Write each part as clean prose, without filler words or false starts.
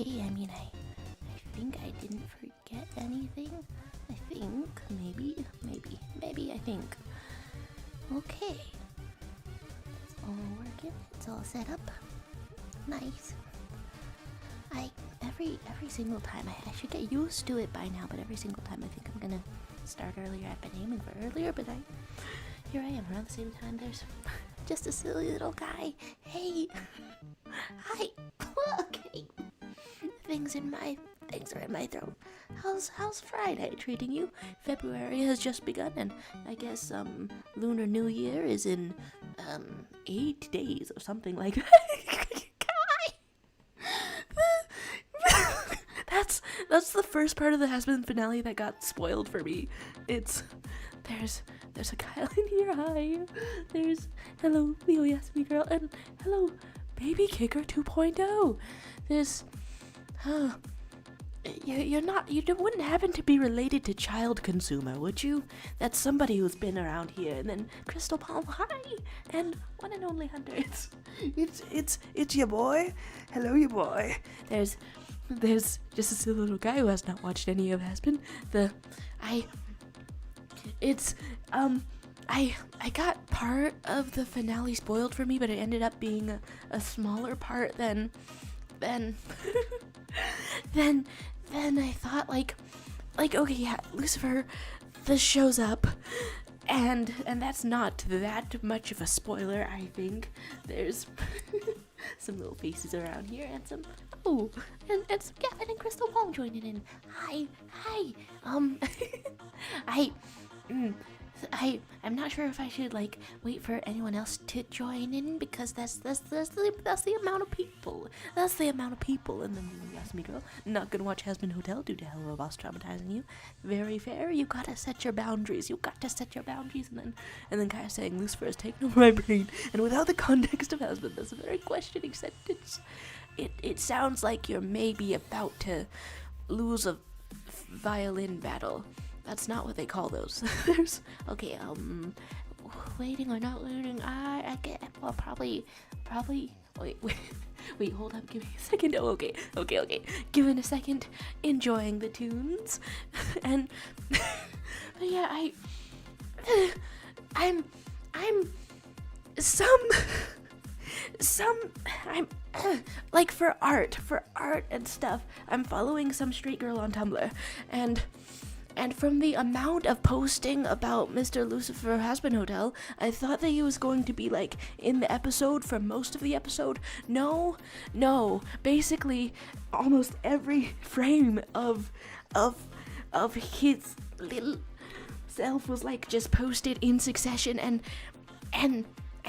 okay. I mean, I think I didn't forget anything. I think, maybe, I think. Okay. It's all working. It's all set up. Nice. Every single time, I should get used to it by now, but every single time I think I'm gonna start earlier. I've been aiming for earlier, but here I am around the same time. There's just a silly little guy. Hey. Hi. Okay. Things are in my throat. How's Friday treating you? February has just begun, and I guess Lunar New Year is in 8 days or something like that. That's the first part of the Hazbin finale that got spoiled for me. There's a Kyle in here, hi. There's hello Leo Yasumi girl, and hello Baby Kicker 2.0. There's you wouldn't happen to be related to Child Consumer, would you? That's somebody who's been around here. And then Crystal Palm, hi, and one and only Hunter. It's your boy. Hello, your boy. There's just a silly little guy who has not watched any of Hazbin. I got part of the finale spoiled for me, but it ended up being a smaller part than I thought. Like okay, yeah, Lucifer, this shows up, and that's not that much of a spoiler. I think there's some little faces around here, and some and some Gavin and Crystal Palm joining in. Hi. I'm not sure if I should wait for anyone else to join in, because that's the amount of people. That's the amount of people. And then you ask me, girl, not gonna watch Hazbin Hotel due to Hello Boss traumatizing you. Very fair. You gotta set your boundaries. And then Kaya saying Lucifer has taken over my brain. And without the context of Hazbin, that's a very questioning sentence. It sounds like you're maybe about to lose a violin battle. That's not what they call those. Okay, waiting or not waiting, I get, well, probably, wait, hold up, give me a second. Oh, okay, give it a second, enjoying the tunes, and, but yeah, I'm like for art and stuff, I'm following some straight girl on Tumblr, and from the amount of posting about Mr. Lucifer Hazbin Hotel, I thought that he was going to be in the episode for most of the episode. No. Basically, almost every frame of his little self was just posted in succession, and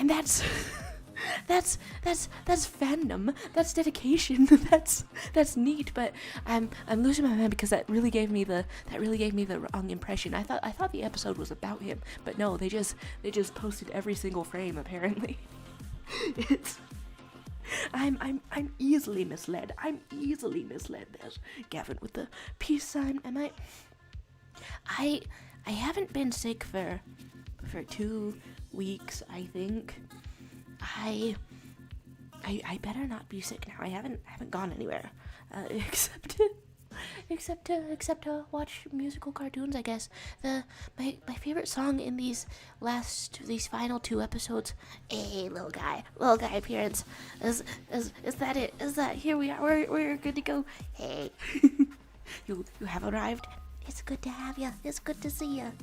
that's that's fandom. That's dedication. That's neat. But I'm losing my mind because that really gave me the wrong impression. I thought the episode was about him, but no, they just posted every single frame apparently. I'm easily misled. There's Gavin with the peace sign, and I haven't been sick for 2 weeks, I think. I better not be sick now. I haven't gone anywhere, except to watch musical cartoons, I guess. My favorite song in these final 2 episodes. Hey, little guy appearance. Is that it? Is that, here we are? We're good to go. Hey, you have arrived. It's good to have you. It's good to see you.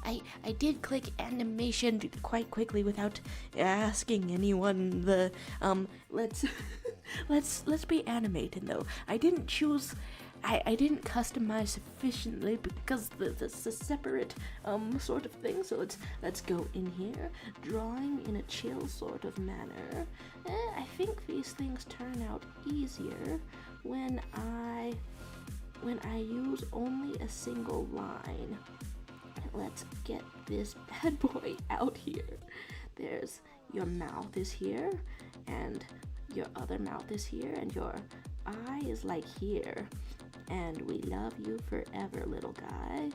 I did click animation quite quickly without asking anyone. Let's be animated though. I didn't choose. I didn't customize sufficiently because this is a separate sort of thing. So let's go in here, drawing in a chill sort of manner. I think these things turn out easier when I use only a single line. Let's get this bad boy out here. There's your mouth is here, and your other mouth is here, and your eye is here. And we love you forever, little guy.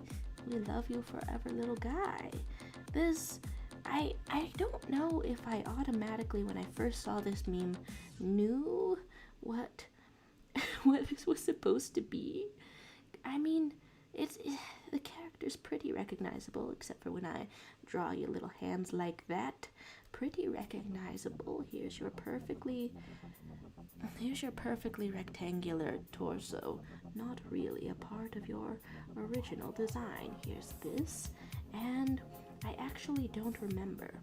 We love you forever, little guy. This, I don't know if I automatically, when I first saw this meme, knew what what this was supposed to be. I mean, the character's pretty recognizable, except for when I draw your little hands like that. Pretty recognizable. Here's your perfectly rectangular torso. Not really a part of your original design. Here's this, and I actually don't remember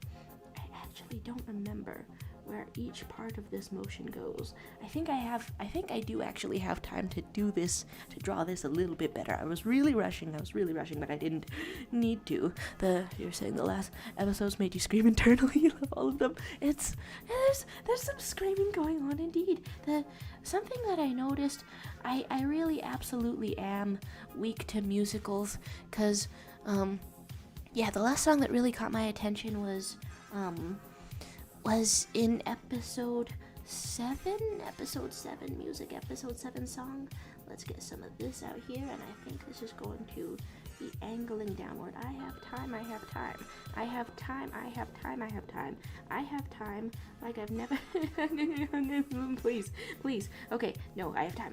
where each part of this motion goes. I think I do actually have time to do this, to draw this a little bit better. I was really rushing, but I didn't need to. You're saying the last episodes made you scream internally. You love all of them. There's some screaming going on indeed. Something that I noticed, I really absolutely am weak to musicals, cause the last song that really caught my attention was in episode 7 music, episode 7 song. Let's get some of this out here, and I think this is going to be angling downward. I have time, like I've never, please, okay, no, I have time,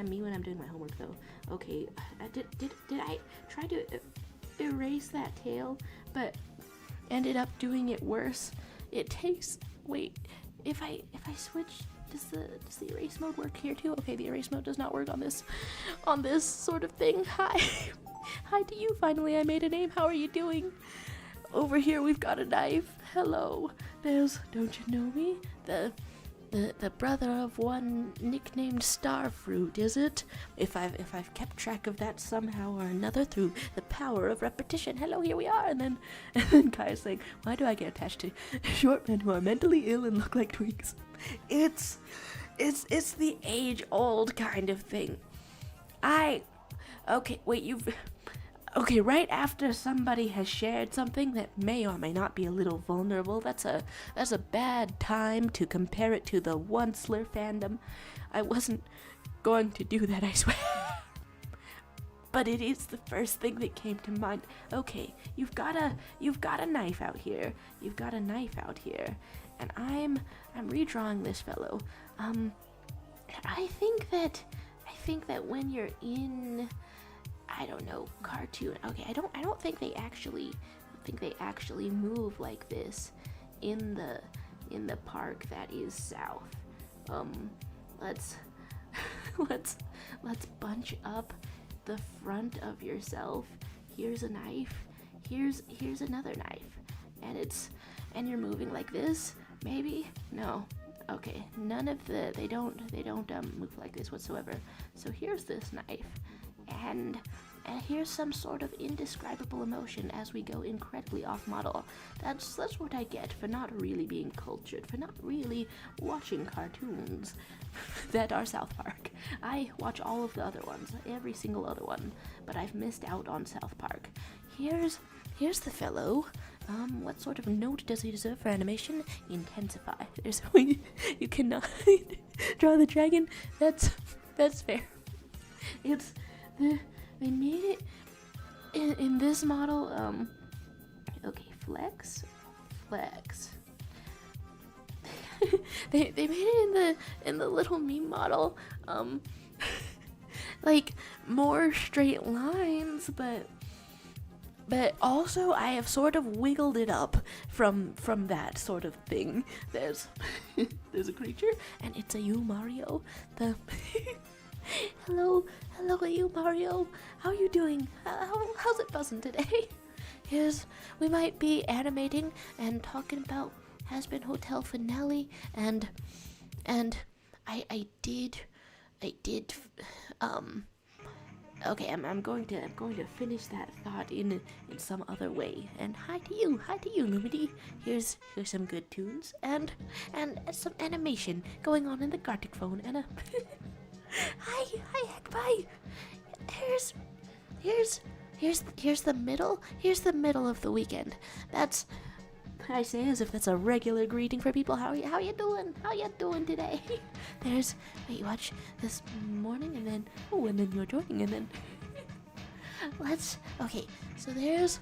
me when I'm doing my homework though. Okay, did I try to erase that tail, but ended up doing it worse. It takes, wait, if I switch, does the erase mode work here too? Okay, the erase mode does not work on this sort of thing. Hi to you, finally I made a name. How are you doing? Over here we've got a knife. Hello. There's, don't you know me? The brother of one nicknamed Starfruit, is it? If I've kept track of that somehow or another through the power of repetition. Hello, here we are. And then Kai's saying, why do I get attached to short men who are mentally ill and look like tweaks? It's the age-old kind of thing. Okay, right after somebody has shared something that may or may not be a little vulnerable, that's a bad time to compare it to the Onceler fandom. I wasn't going to do that, I swear. But it is the first thing that came to mind. Okay, you've got a knife out here. And I'm redrawing this fellow. I think that when you're in, I don't know, cartoon. Okay, I don't think they actually move like this in the park that is south. Let's bunch up the front of yourself. Here's a knife. Here's another knife. And you're moving like this, maybe? No. Okay, they don't move like this whatsoever. So here's this knife. And here's some sort of indescribable emotion as we go incredibly off model. That's what I get for not really being cultured, for not really watching cartoons that are South Park. I watch all of the other ones, every single other one, but I've missed out on South Park. Here's the fellow. What sort of note does he deserve for animation? Intensify. There's you cannot draw the dragon. That's fair. They made it in this model. Okay, flex. they made it in the little meme model. Like more straight lines, but also I have sort of wiggled it up from that sort of thing. There's a creature, and it's a you, Mario. Hello, you, Mario. How are you doing? How's it buzzing today? We might be animating and talking about Hazbin Hotel finale, and I did. Okay, I'm going to finish that thought in some other way. And hi to you, Lumity. Here's some good tunes and some animation going on in the Gartic phone and a. Hi, Heckbye. Here's the middle. Here's the middle of the weekend. That's, I say as if that's a regular greeting for people. How you doing? How you doing today? Wait, watch this morning and then you're joining and then okay, so there's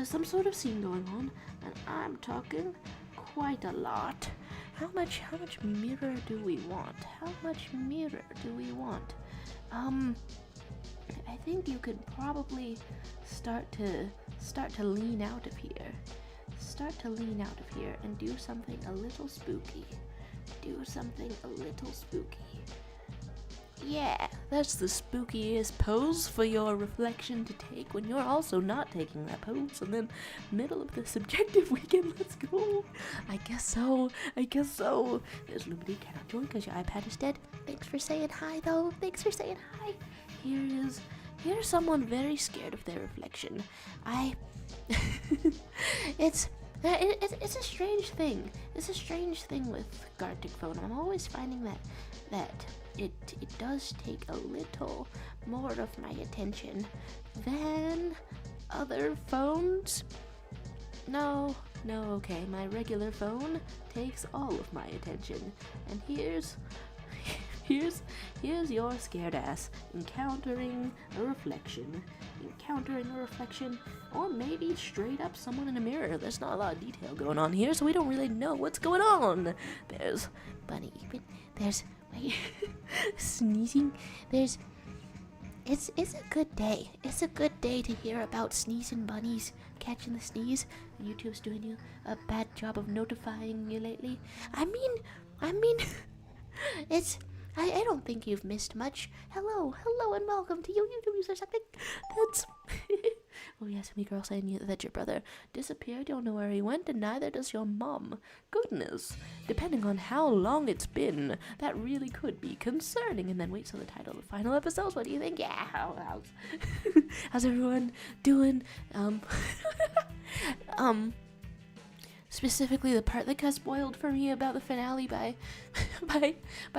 some sort of scene going on and I'm talking quite a lot. How much mirror do we want? How much mirror do we want? I think you could probably start to lean out of here. Start to lean out of here and do something a little spooky. Do something a little spooky. Yeah, that's the spookiest pose for your reflection to take when you're also not taking that pose. And then, middle of the subjective weekend, let's go. I guess so. There's Lumity cannot join because your iPad is dead. Thanks for saying hi, though. Thanks for saying hi. Here's someone very scared of their reflection. It's a strange thing. It's a strange thing with Gartic phone. I'm always finding that it does take a little more of my attention than other phones. No, okay, my regular phone takes all of my attention. And here's your scared ass encountering a reflection, or maybe straight up someone in a mirror. There's not a lot of detail going on here, so we don't really know what's going on. There's Bunny, there's sneezing. It's a good day. It's a good day to hear about sneezing bunnies catching the sneeze. YouTube's doing you a bad job of notifying you lately. I mean, I don't think you've missed much. Hello, and welcome to you YouTube users. I think that's... Oh yes, me girl saying that your brother disappeared. You don't know where he went, and neither does your mom. Goodness, depending on how long it's been, that really could be concerning. And then wait till the title of the final episodes. What do you think? Yeah, how's everyone doing? Specifically the part that got spoiled for me about the finale by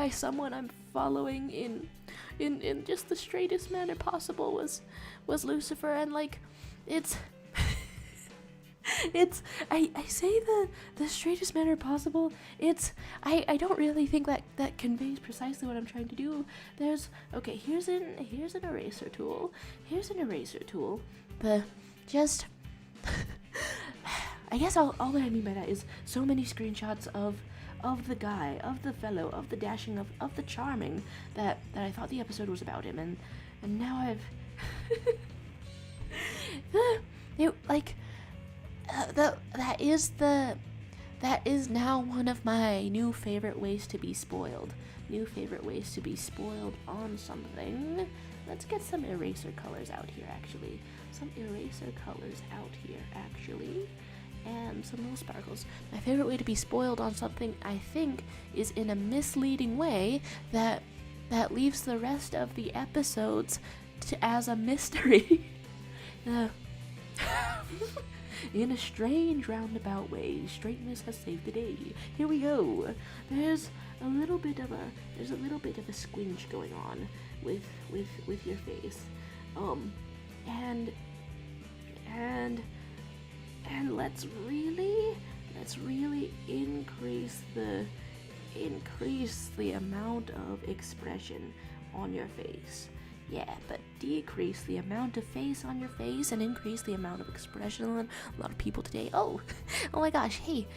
someone I'm following in just the straightest manner possible was Lucifer, and like it's I say the straightest manner possible. I don't really think that conveys precisely what I'm trying to do. Here's an eraser tool. I guess all that I mean by that is so many screenshots of the guy, of the fellow, of the dashing, of the charming, that I thought the episode was about him, and now I've that is now one of my new favorite ways to be spoiled. On something. Let's get some eraser colors out here, actually. And some little sparkles. My favorite way to be spoiled on something, I think, is in a misleading way that leaves the rest of the episodes as a mystery. In a strange roundabout way, straightness has saved the day. Here we go. There's a little bit of a squinch going on with your face. And let's really increase the amount of expression on your face. Yeah, but decrease the amount of face on your face and increase the amount of expression on a lot of people today. Oh my gosh, hey,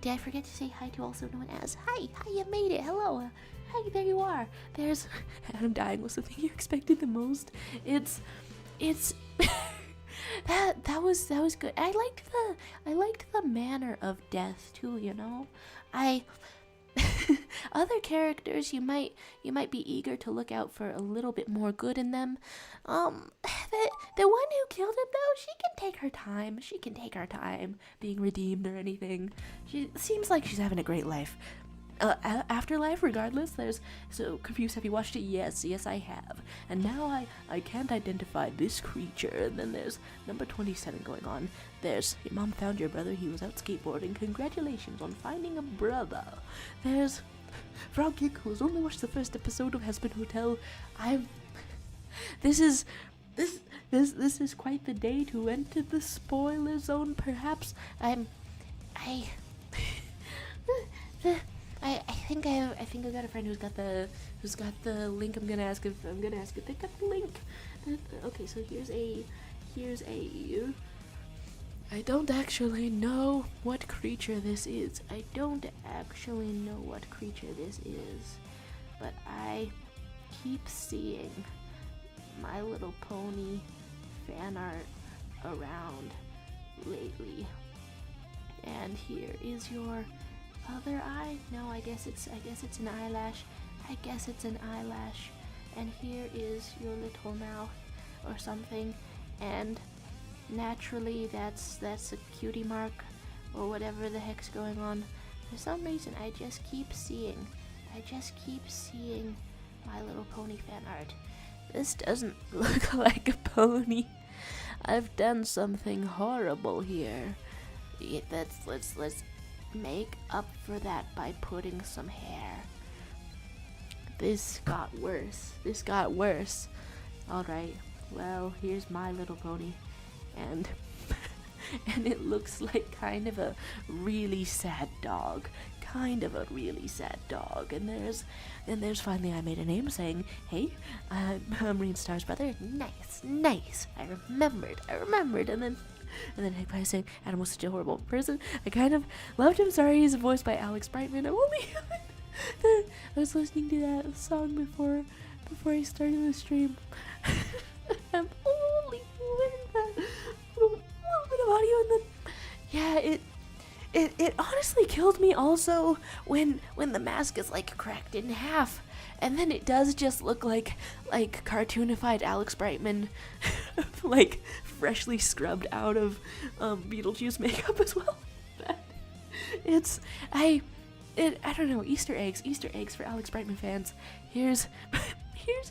did I forget to say hi to also known as, hi, you made it, hello, hi, there you are. There's, Adam dying was the thing you expected the most. It's, that was good. I liked the manner of death too, you know. Other characters you might be eager to look out for a little bit more good in them. The one who killed him though, she can take her time being redeemed or anything. She seems like she's having a great life. Afterlife, regardless. There's so confused. Have you watched it? Yes, I have. And now I can't identify this creature. And then there's number 27 going on. There's your mom found your brother. He was out skateboarding. Congratulations on finding a brother. There's Frog Kick, who's only watched the first episode of Hazbin Hotel. This is quite the day to enter the spoiler zone. Perhaps I think I got a friend who's got the link. I'm gonna ask if they got the link. Okay, so here's I don't actually know what creature this is. I don't actually know what creature this is. But I keep seeing My Little Pony fan art around lately. And here is your other eye. No, I guess it's an eyelash. I guess it's an eyelash. And here is your little mouth or something. And naturally that's a cutie mark or whatever the heck's going on. For some reason I just keep seeing My Little Pony fan art. This doesn't look like a pony. I've done something horrible here. Let's make up for that by putting some hair. This got worse. Alright, well, here's My Little Pony. And and it looks like kind of a really sad dog. And there's finally I made a name saying, hey, I'm Marine Star's brother. Nice. I remembered. And then Hank Pie saying, Adam was such a horrible person. I kind of loved him. Sorry, he's voiced by Alex Brightman. I was listening to that song before I started the stream. I'm only doing that little bit of audio, and then yeah, it honestly killed me also when the mask is like cracked in half, and then it does just look like cartoonified Alex Brightman, like freshly scrubbed out of Beetlejuice makeup as well. I don't know, Easter eggs for Alex Brightman fans. Here's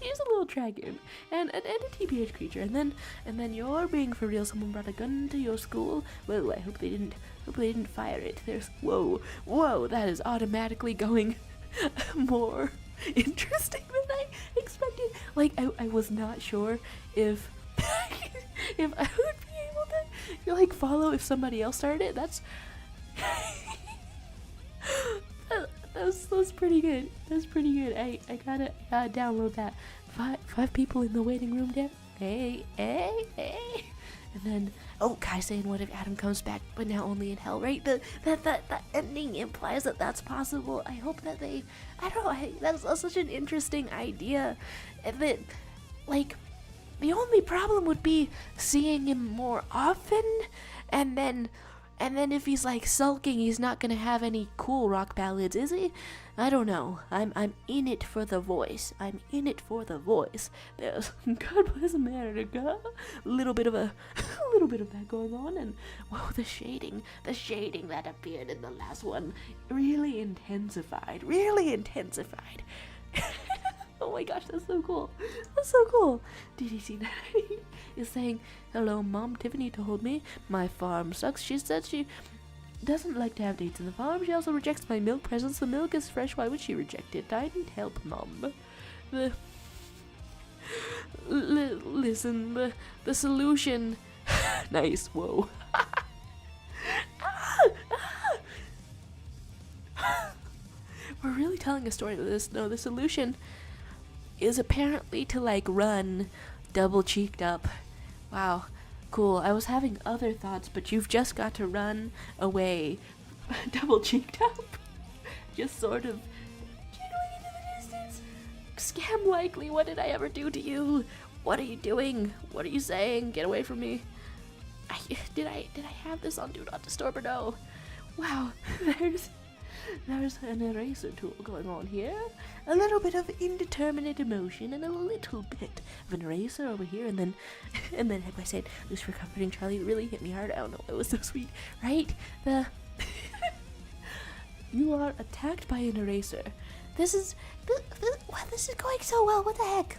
a little dragon and a TBH creature, and then you're being for real. Someone brought a gun to your school. Well, I hope they didn't fire it. There's whoa, that is automatically going more interesting than I expected. Like I was not sure if if I would be able to like follow if somebody else started it. That's that's pretty good. I gotta download that. Five people in the waiting room there. Hey. And then, Kai saying, what if Adam comes back, but now only in hell, right? That ending implies that that's possible. I hope that that's such an interesting idea. And that, like, the only problem would be seeing him more often, and then if he's like sulking, he's not gonna have any cool rock ballads, is he? I don't know. I'm in it for the voice. There's God bless America. A little bit of that going on, and whoa, the shading that appeared in the last one really intensified. Oh my gosh, that's so cool. Did you see that? He's saying, hello mom, Tiffany told me my farm sucks. She said she doesn't like to have dates in the farm. She also rejects my milk presents. The milk is fresh. Why would she reject it? I need help, mom. Listen, the solution. Nice, whoa. We're really telling a story with this. No, the solution is apparently to like run double cheeked up. Wow, cool. I was having other thoughts, but you've just got to run away double cheeked up. Just sort of jiggling into the distance. Scam likely, what did I ever do to you? What are you doing? What are you saying? Get away from me. Did I have this on Do Not Disturb or no? Wow, there's an eraser tool going on here. A little bit of indeterminate emotion and a little bit of an eraser over here, and then I said, just for comforting Charlie, it really hit me hard. I don't know, it was so sweet, right? You are attacked by an eraser. This is going so well. What the heck?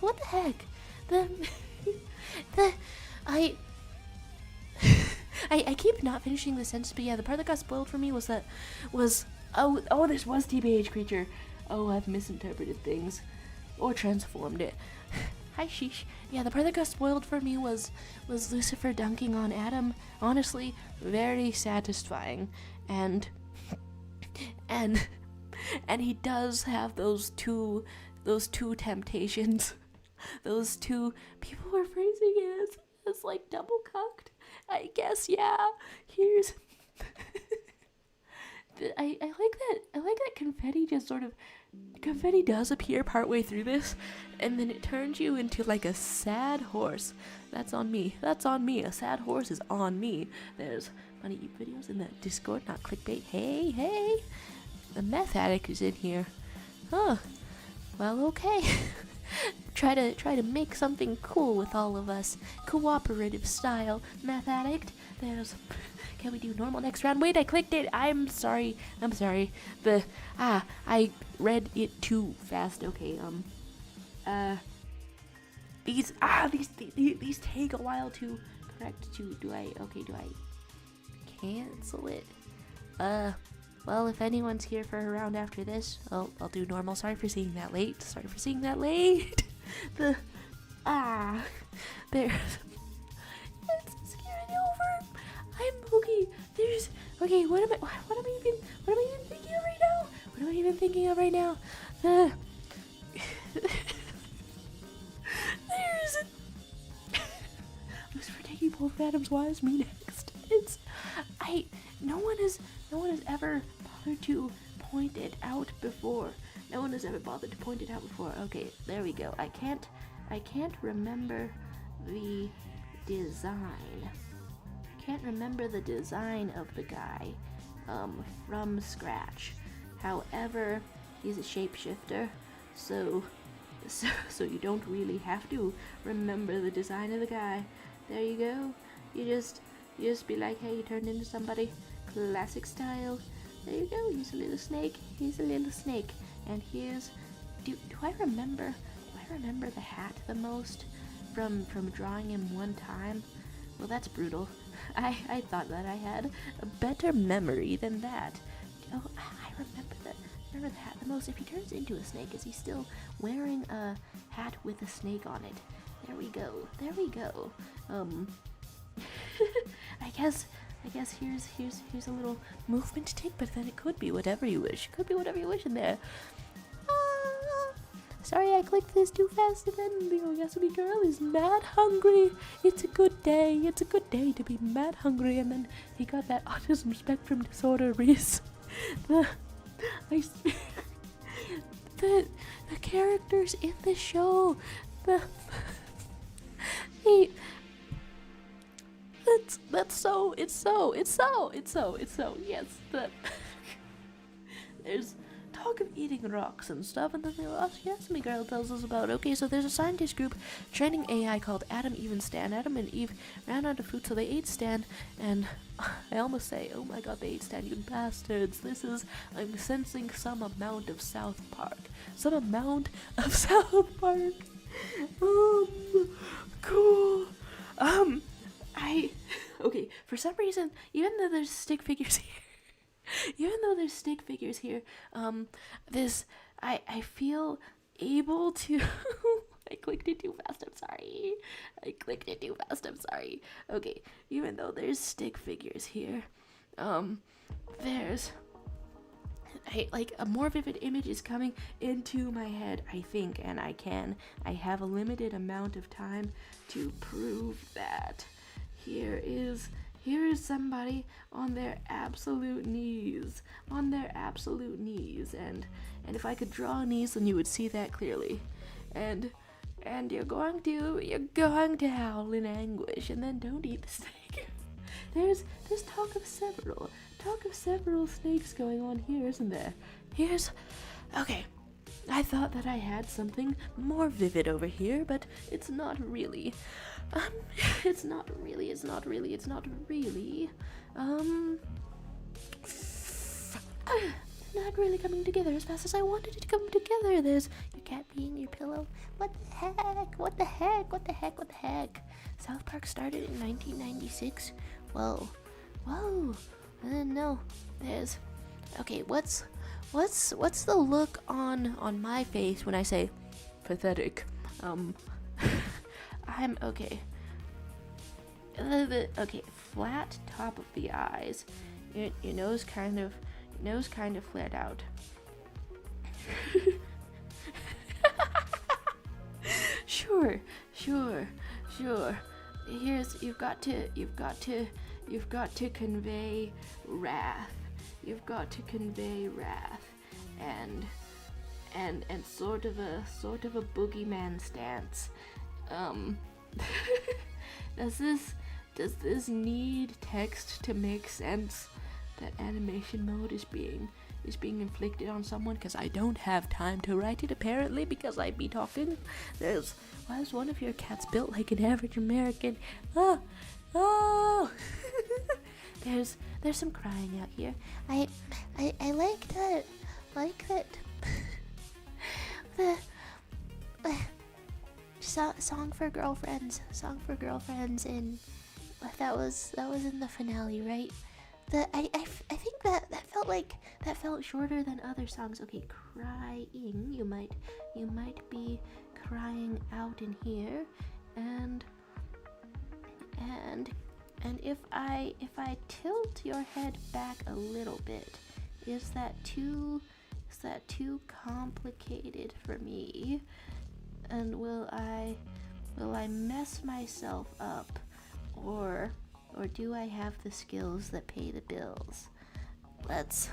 I keep not finishing the sentence, but yeah, the part that got spoiled for me was this was TBH creature. Oh, I've misinterpreted things. Or transformed it. Hi, sheesh. Yeah, the part that got spoiled for me was Lucifer dunking on Adam. Honestly, very satisfying. And he does have those two temptations. Those two, people were phrasing it as like double cucked. I guess, yeah. Here's I like that confetti just sort of confetti does appear partway through this, and then it turns you into like a sad horse. That's on me. That's on me. A sad horse is on me. There's funny videos in the Discord, not clickbait. Hey, hey. The meth addict is in here. Huh. Well, okay. try to make something cool with all of us. Cooperative style. Meth addict. There's Can we do normal next round? Wait, I clicked it. I'm sorry. I read it too fast. Okay, these take a while to correct to. Do I cancel it? Well, if anyone's here for a round after this, I'll do normal. Sorry for seeing that late. There. It's scaring over. I'm okay. What am I even thinking of right now? There's Lucifer taking both Phantoms. Why is me next? No one has ever bothered to point it out before. Okay, there we go. I can't remember the design. Of the guy from scratch. However, he's a shapeshifter, so you don't really have to remember the design of the guy. There you go. You just be like, hey, you turned into somebody. Classic style. There you go. He's a little snake. And here's do I remember the hat the most from drawing him one time? Well, that's brutal. I thought that I had a better memory than that. Oh, I remember the hat the most. If he turns into a snake, is he still wearing a hat with a snake on it? There we go. I guess here's a little movement to take, but then it could be whatever you wish. In there. Sorry, I clicked this too fast, and then the Oyasumi girl is mad hungry. It's a good day to be mad hungry, and then he got that autism spectrum disorder, Reese. The characters in the show, yes, there's talk of eating rocks and stuff, and then the Oyasumi girl tells us about, okay, so there's a scientist group training AI called Adam Even Stan. Adam and Eve ran out of food, so they ate Stan, and I almost say, oh my god, they ate Stan, you bastards. I'm sensing some amount of South Park. Cool. Okay, for some reason, even though there's stick figures here, I feel able to. I clicked it too fast, I'm sorry. Okay, even though there's stick figures here, there's a more vivid image is coming into my head, I think, and I have a limited amount of time to prove that. Here is somebody on their absolute knees, and if I could draw knees, then you would see that clearly, and you're going to howl in anguish, and then don't eat the snake. There's talk of several snakes going on here, isn't there? Okay. I thought that I had something more vivid over here, but it's not really. It's not really. Not really coming together as fast as I wanted it to come together. There's your cat peeing your pillow. What the heck? South Park started in 1996. Whoa. I didn't know. Okay, what's the look on my face when I say pathetic? I'm okay. Okay, flat top of the eyes. Your nose kind of flared out. Sure. you've got to convey wrath. You've got to convey wrath, and sort of a boogeyman stance. Does this need text to make sense that animation mode is being inflicted on someone? Because I don't have time to write it, apparently, because I'd be talking. Why is one of your cats built like an average American? Oh there's some crying out here. I like that the song for girlfriends, and that was in the finale, right? I think that felt shorter than other songs. Okay, crying. You might be crying out in here, and if I tilt your head back a little bit, is that too complicated for me? And will I mess myself up, or do I have the skills that pay the bills? Let's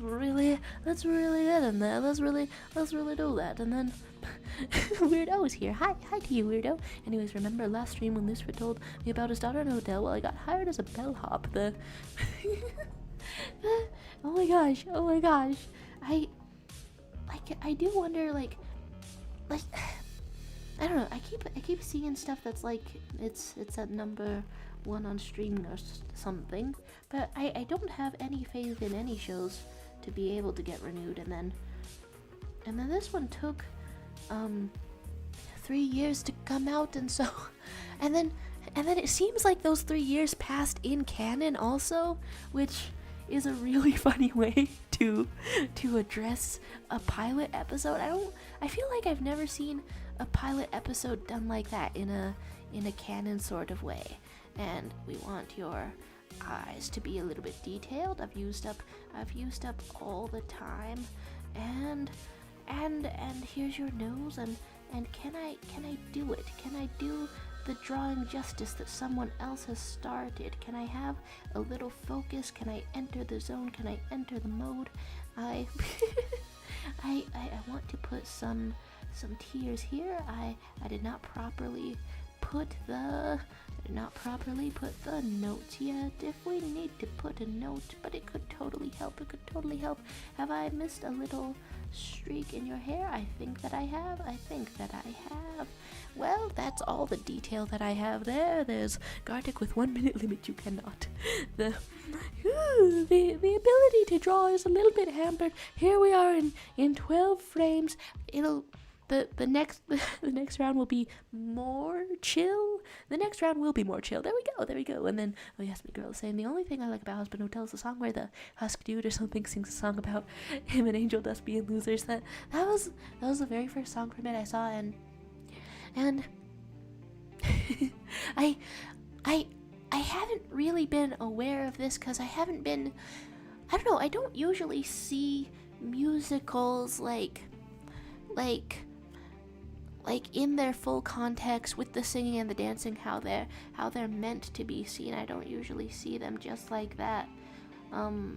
really get in there. Let's really do that. And then Weirdo is here. Hi to you, Weirdo. Anyways, remember last stream when Lucifer told me about his daughter in a hotel? Well, I got hired as a bellhop. Oh my gosh. I do wonder, like I don't know. I keep seeing stuff that's like it's at number 1 on streaming or something, but I don't have any faith in any shows to be able to get renewed. And then this one took 3 years to come out, and so and then it seems like those 3 years passed in canon also, which is a really funny way to address a pilot episode. I feel like I've never seen a pilot episode done like that in a canon sort of way. And we want your eyes to be a little bit detailed. I've used up all the time, and here's your nose, and can I do it? Can I do the drawing justice that someone else has started? Can I have a little focus? Can I enter the zone? Can I enter the mode? I want to put some tears here. I did not properly put the notes yet. If we need to put a note, but it could totally help. Have I missed a little streak in your hair? I think that I have. Well, that's all the detail that I have there. There's Gartic with 1 minute limit. You cannot. The ability to draw is a little bit hampered. Here we are in 12 frames. The next round will be more chill. There we go. And then, oh yes, my girl is saying the only thing I like about Husband Hotel is the song where the Husk dude or something sings a song about him and Angel Dust being losers. That was the very first song from it I saw, and I haven't really been aware of this because I don't know, I don't usually see musicals like in their full context with the singing and the dancing, how they're meant to be seen. I don't usually see them just like that.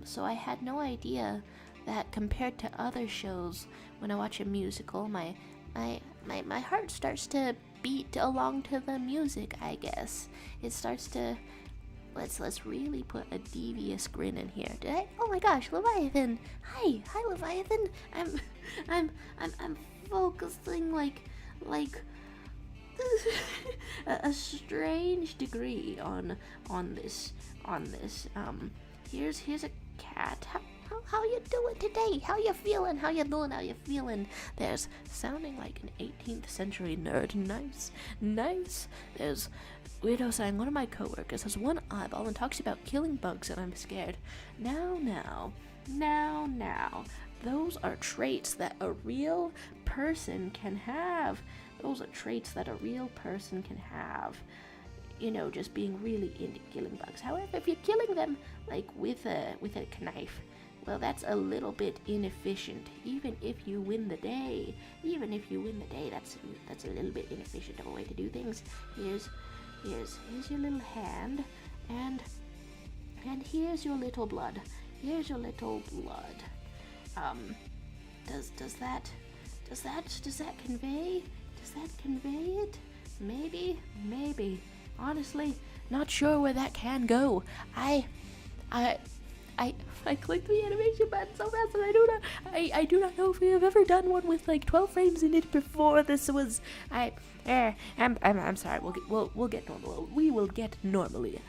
So I had no idea that compared to other shows, when I watch a musical, my heart starts to beat along to the music, I guess. It starts to let's really put a devious grin in here. Did I? Oh my gosh, Leviathan. Hi Leviathan. I'm focusing like a strange degree on this. Here's a cat. How you doing today? How you feeling? There's sounding like an 18th century nerd. Nice. There's Weirdo saying one of my coworkers has one eyeball and talks about killing bugs, and I'm scared. Now. Those are traits that a real person can have. You know, just being really into killing bugs. However, if you're killing them like with a knife, well, that's a little bit inefficient. Even if you win the day, that's a little bit inefficient of a way to do things. here's your little hand, and here's your little blood. Here's your little blood. Does that convey it? Maybe. Honestly, not sure where that can go. I clicked the animation button so fast and I do not know if we have ever done one with like 12 frames in it before. This was I'm sorry. We'll get normal. We will get normaler.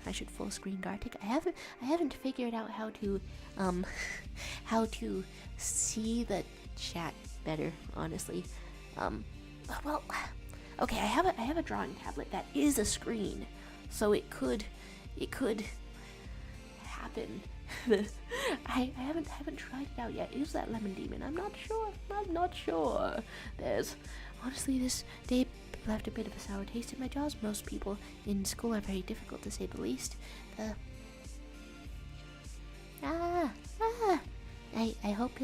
I should full screen gartic. I haven't figured out how to see the chat better, honestly. Well, okay, I have a drawing tablet that is a screen, so it could happen. I haven't tried it out yet. Is that lemon demon? I'm not sure. There's honestly, this day left a bit of a sour taste in my jaws. Most people in school are very difficult, to say the least. I hope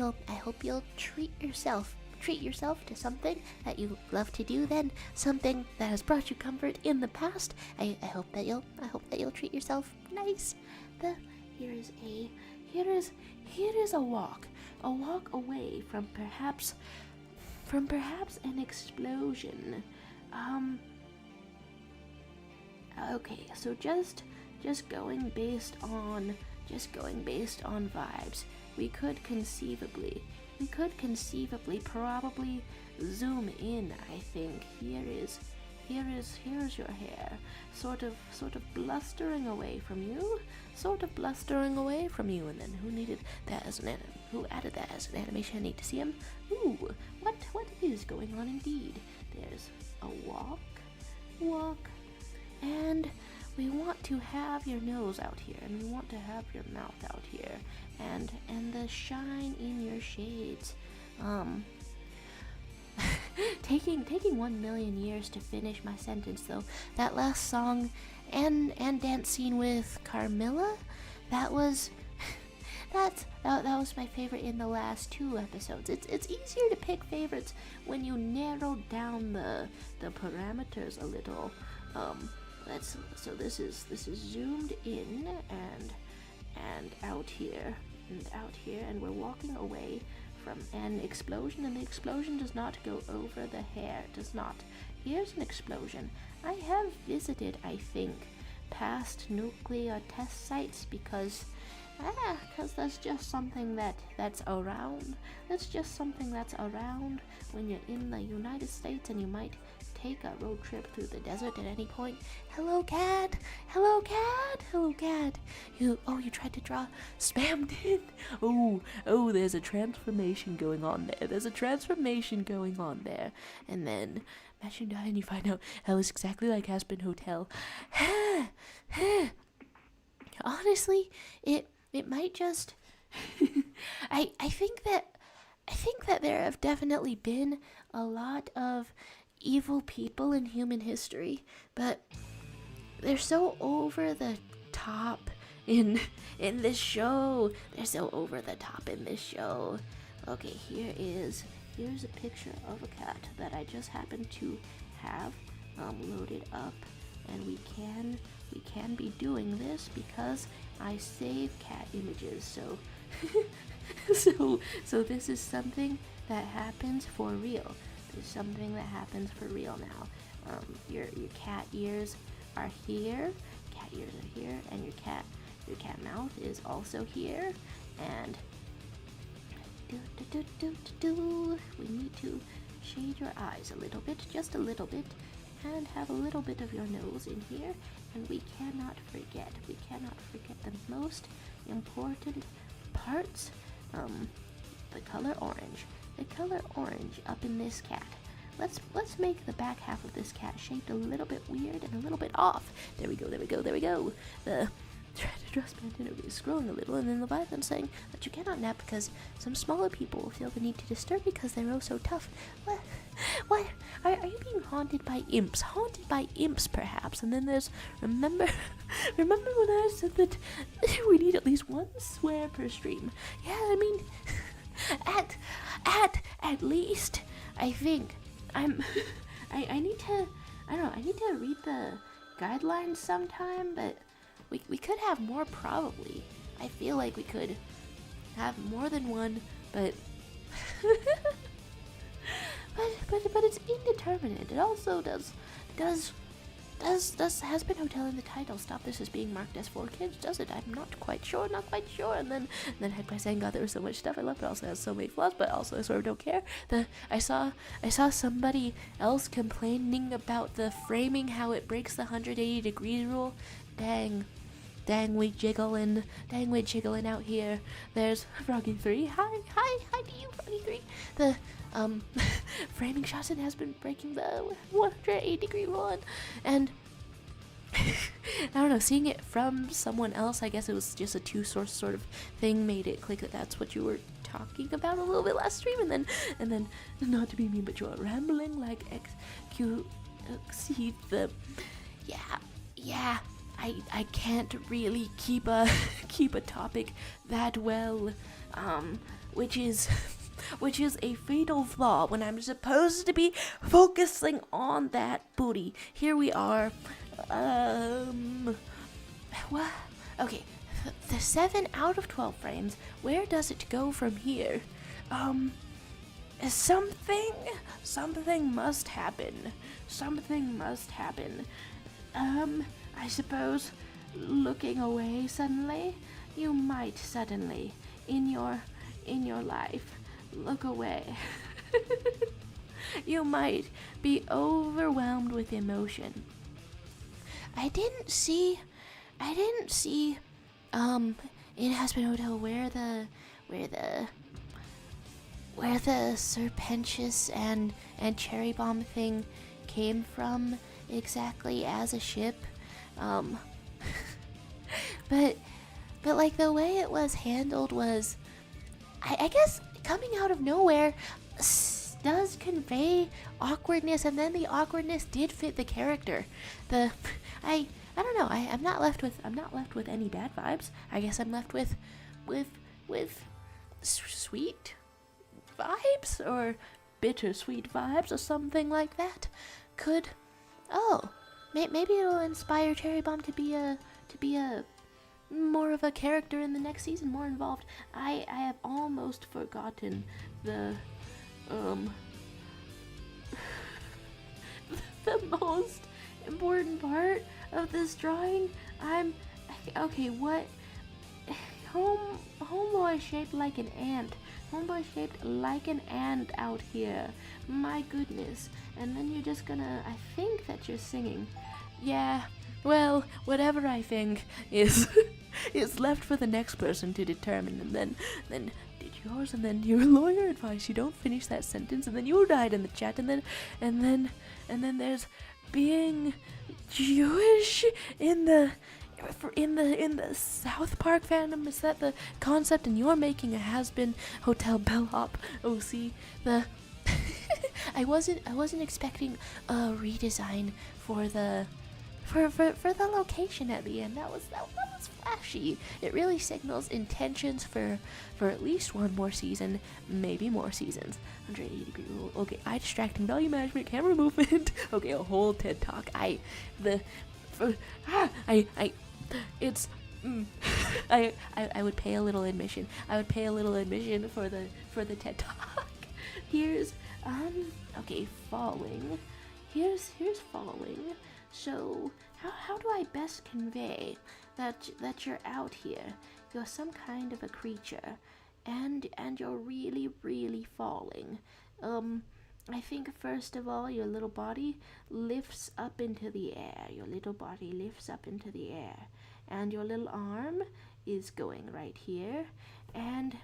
you'll treat yourself to something that you love to do, then something that has brought you comfort in the past. I hope that you'll treat yourself nice. Here is a walk away from perhaps an explosion. Okay, so just going based on vibes, we could conceivably probably zoom in. I think here's your hair, sort of blustering away from you, and then who needed that as an who added that as an animation? I need to see him. Ooh, what is going on indeed? There's a walk, and we want to have your nose out here, and we want to have your mouth out here, and the shine in your shades. Taking 1 million years to finish my sentence, though. That last song and dance scene with Carmilla, that was my favorite in the last 2 episodes. It's easier to pick favorites when you narrow down the parameters a little. So this is zoomed in and out here, and we're walking away from an explosion, and the explosion does not go over the hair. It does not. Here's an explosion. I have visited, I think, past nuclear test sites because that's just something that's around. That's just something that's around when you're in the United States, and you might take a road trip through the desert at any point. Hello, cat. You tried to draw spammed in. Oh, there's a transformation going on there. And then match and die, and you find out that was exactly like Hazbin Hotel. Honestly, it might just I think that there have definitely been a lot of evil people in human history, but they're so over the top in this show. Okay, here's a picture of a cat that I just happened to have loaded up, and we can be doing this because I save cat images. So this is something that happens for real. Now. Your cat ears are here. And your cat mouth is also here. And we need to shade your eyes a little bit, just a little bit, and have a little bit of your nose in here. And we cannot forget the most important parts. The color orange up in this cat. Let's make the back half of this cat shaped a little bit weird and a little bit off. There we go. The dress pant is scrolling a little, and then Leviathan saying that you cannot nap because some smaller people will feel the need to disturb because they're oh so tough. What? Are you being haunted by imps? Perhaps. And then there's remember when I said that we need at least 1 swear per stream. Yeah, I mean, at least I think I need to read guidelines sometime, but we could have more probably. I feel like we could have more than one, but but it's indeterminate. It also does Hazbin Hotel in the title stop this as being marked as for kids? Does it? I'm not quite sure. And then head by saying, God, there was so much stuff I love, but also has so many flaws, but also I sort of don't care. I saw somebody else complaining about the framing, how it breaks the 180 degree rule. Dang, we jiggling out here. There's Froggy3. Hi to you, Froggy3. The framing Shotson has been breaking the 180 degree rule, and I don't know, seeing it from someone else, I guess it was just a two-source sort of thing, made it click that that's what you were talking about a little bit last stream, and then not to be mean, but you're rambling like exceed the yeah. I can't really keep a topic that well, which is a fatal flaw when I'm supposed to be focusing on that booty. Here we are. What? Okay, the 7 out of 12 frames. Where does it go from here? Something must happen. I suppose looking away suddenly, you might suddenly in your life look away. You might be overwhelmed with emotion. I didn't see in Hazbin Hotel where the serpentious and cherry bomb thing came from exactly as a ship. But like the way it was handled was, I guess coming out of nowhere does convey awkwardness, and then the awkwardness did fit the character. I don't know. I'm not left with any bad vibes. I guess I'm left with sweet vibes or bittersweet vibes or something like that. Maybe it'll inspire Cherry Bomb to be a more of a character in the next season, more involved. I have almost forgotten the the most important part of this drawing. What? Homeboy shaped like an ant. Homeboy shaped like an ant out here. My goodness. And then you're just gonna, I think that you're singing. Yeah, well, whatever I think is is left for the next person to determine. And then did yours, and then your lawyer advice you don't finish that sentence, and then you died in the chat, and then there's being Jewish in the South Park fandom. Is that the concept? And you're making a Hazbin Hotel bellhop OC. I wasn't expecting a redesign for the location at the end. That was flashy. It really signals intentions for at least one more season, maybe more seasons. 180 degree rule. Okay, eye distracting, value management, camera movement. Okay, a whole TED talk. I would pay a little admission. I would pay a little admission for the TED talk. Here's falling. Here's falling. So how do I best convey that you're out here? You're some kind of a creature, and you're really, really falling. I think first of all, your little body lifts up into the air. Your little body lifts up into the air, and your little arm is going right here, and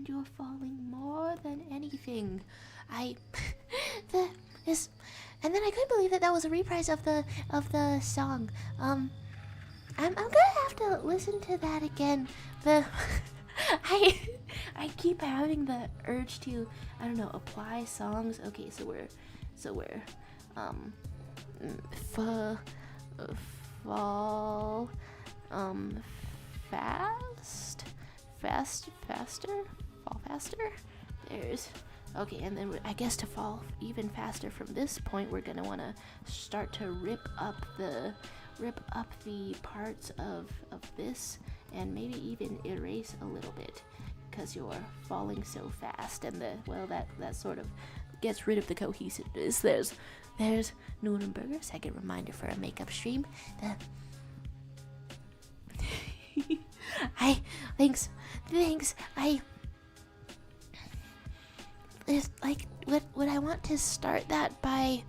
you're falling more than anything. And then I couldn't believe that was a reprise of the song. I'm gonna have to listen to that again. I keep having the urge to, I don't know, apply songs. Okay, so we're fall faster, fall faster, Okay, and then I guess to fall even faster from this point, we're gonna want to start to rip up the parts of this, and maybe even erase a little bit, because you're falling so fast, and that sort of gets rid of the cohesiveness. There's Nuremberger, second reminder for a makeup stream. Thanks. It's like, would I want to start that by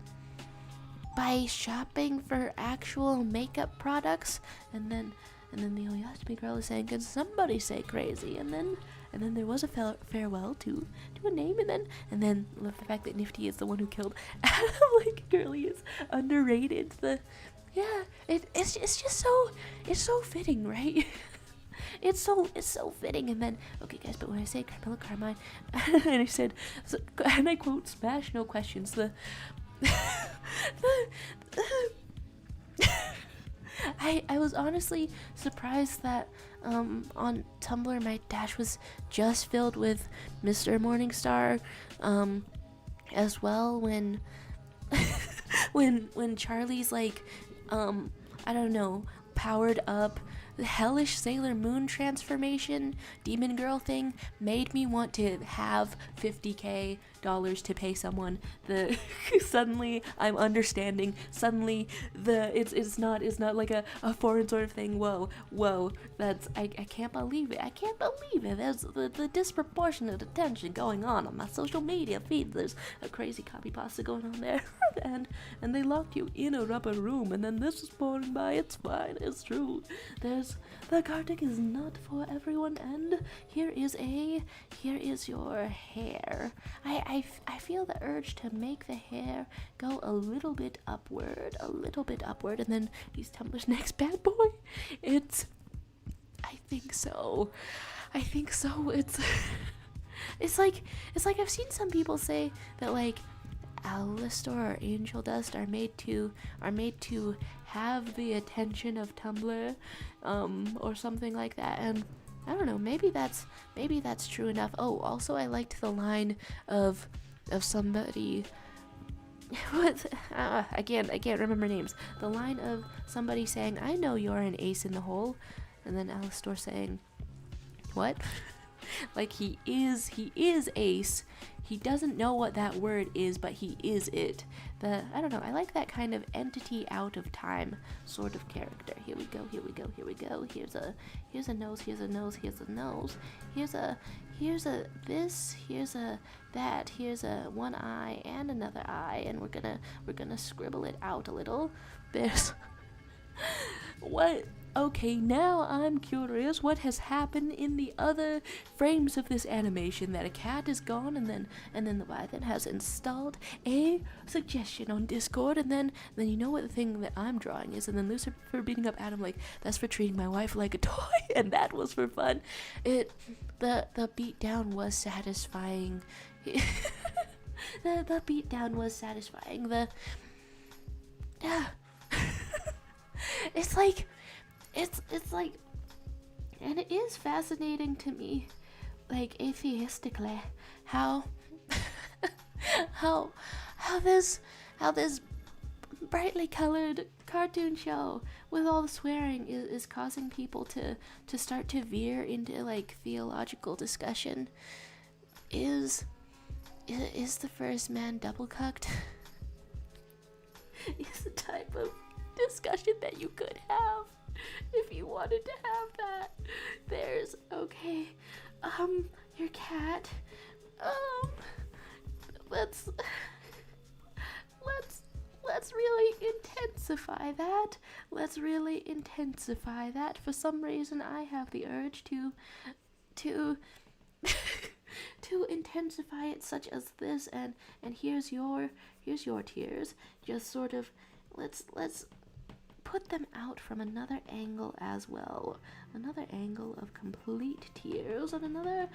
shopping for actual makeup products, and then the Oyasumi girl is saying, can somebody say crazy, and then there was a farewell to a name, and then love the fact that Nifty is the one who killed Adam. Like, girly is underrated. It's just so fitting, right? It's so fitting. And then, okay guys, but when I say Carmilla Carmine, and I said, and I quote, smash no questions, I was honestly surprised that on Tumblr my dash was just filled with Mr. Morningstar, as well, when when Charlie's like, I don't know, powered up the hellish Sailor Moon transformation demon girl thing made me want to have $50K to pay someone. Suddenly I'm understanding. Suddenly it's not like a foreign sort of thing. Whoa, that's I can't believe it. There's the disproportionate attention going on my social media feed. There's a crazy copy pasta going on there. and they locked you in a rubber room, and then this is pouring by. It's fine, it's true. The gartic is not for everyone, and here is your hair. I feel the urge to make the hair go a little bit upward, and then he's Tumblr's next bad boy. I think so. It's like I've seen some people say that, like, Alistar or Angel Dust are made to have the attention of Tumblr, or something like that, and I don't know, maybe that's true enough. Oh, also I liked the line of somebody I can't remember names. The line of somebody saying, I know you're an ace in the hole, and then Alistar saying, what? Like, he is ace. He doesn't know what that word is, but he is it. I don't know, I like that kind of entity out of time sort of character. Here we go. Here's a nose, here's a nose, here's a nose. Here's a this, here's a that, here's a one eye and another eye, and we're gonna scribble it out a little. There's what? Okay, now I'm curious what has happened in the other frames of this animation. That a cat is gone, and then the Python has installed a suggestion on Discord, and then you know what the thing that I'm drawing is, and then Lucifer beating up Adam, like, that's for treating my wife like a toy, and that was for fun. The beatdown was satisfying. the beatdown was satisfying. It's like, and it is fascinating to me, like, atheistically, how this brightly colored cartoon show with all the swearing is causing people to start to veer into, like, theological discussion. Is the first man double cucked? Is the type of discussion that you could have if you wanted to have that. There's, okay, your cat, let's really intensify that. For some reason I have the urge to intensify it, such as this, and here's your tears. Just sort of let's put them out from another angle as well. Another angle of complete tears, and another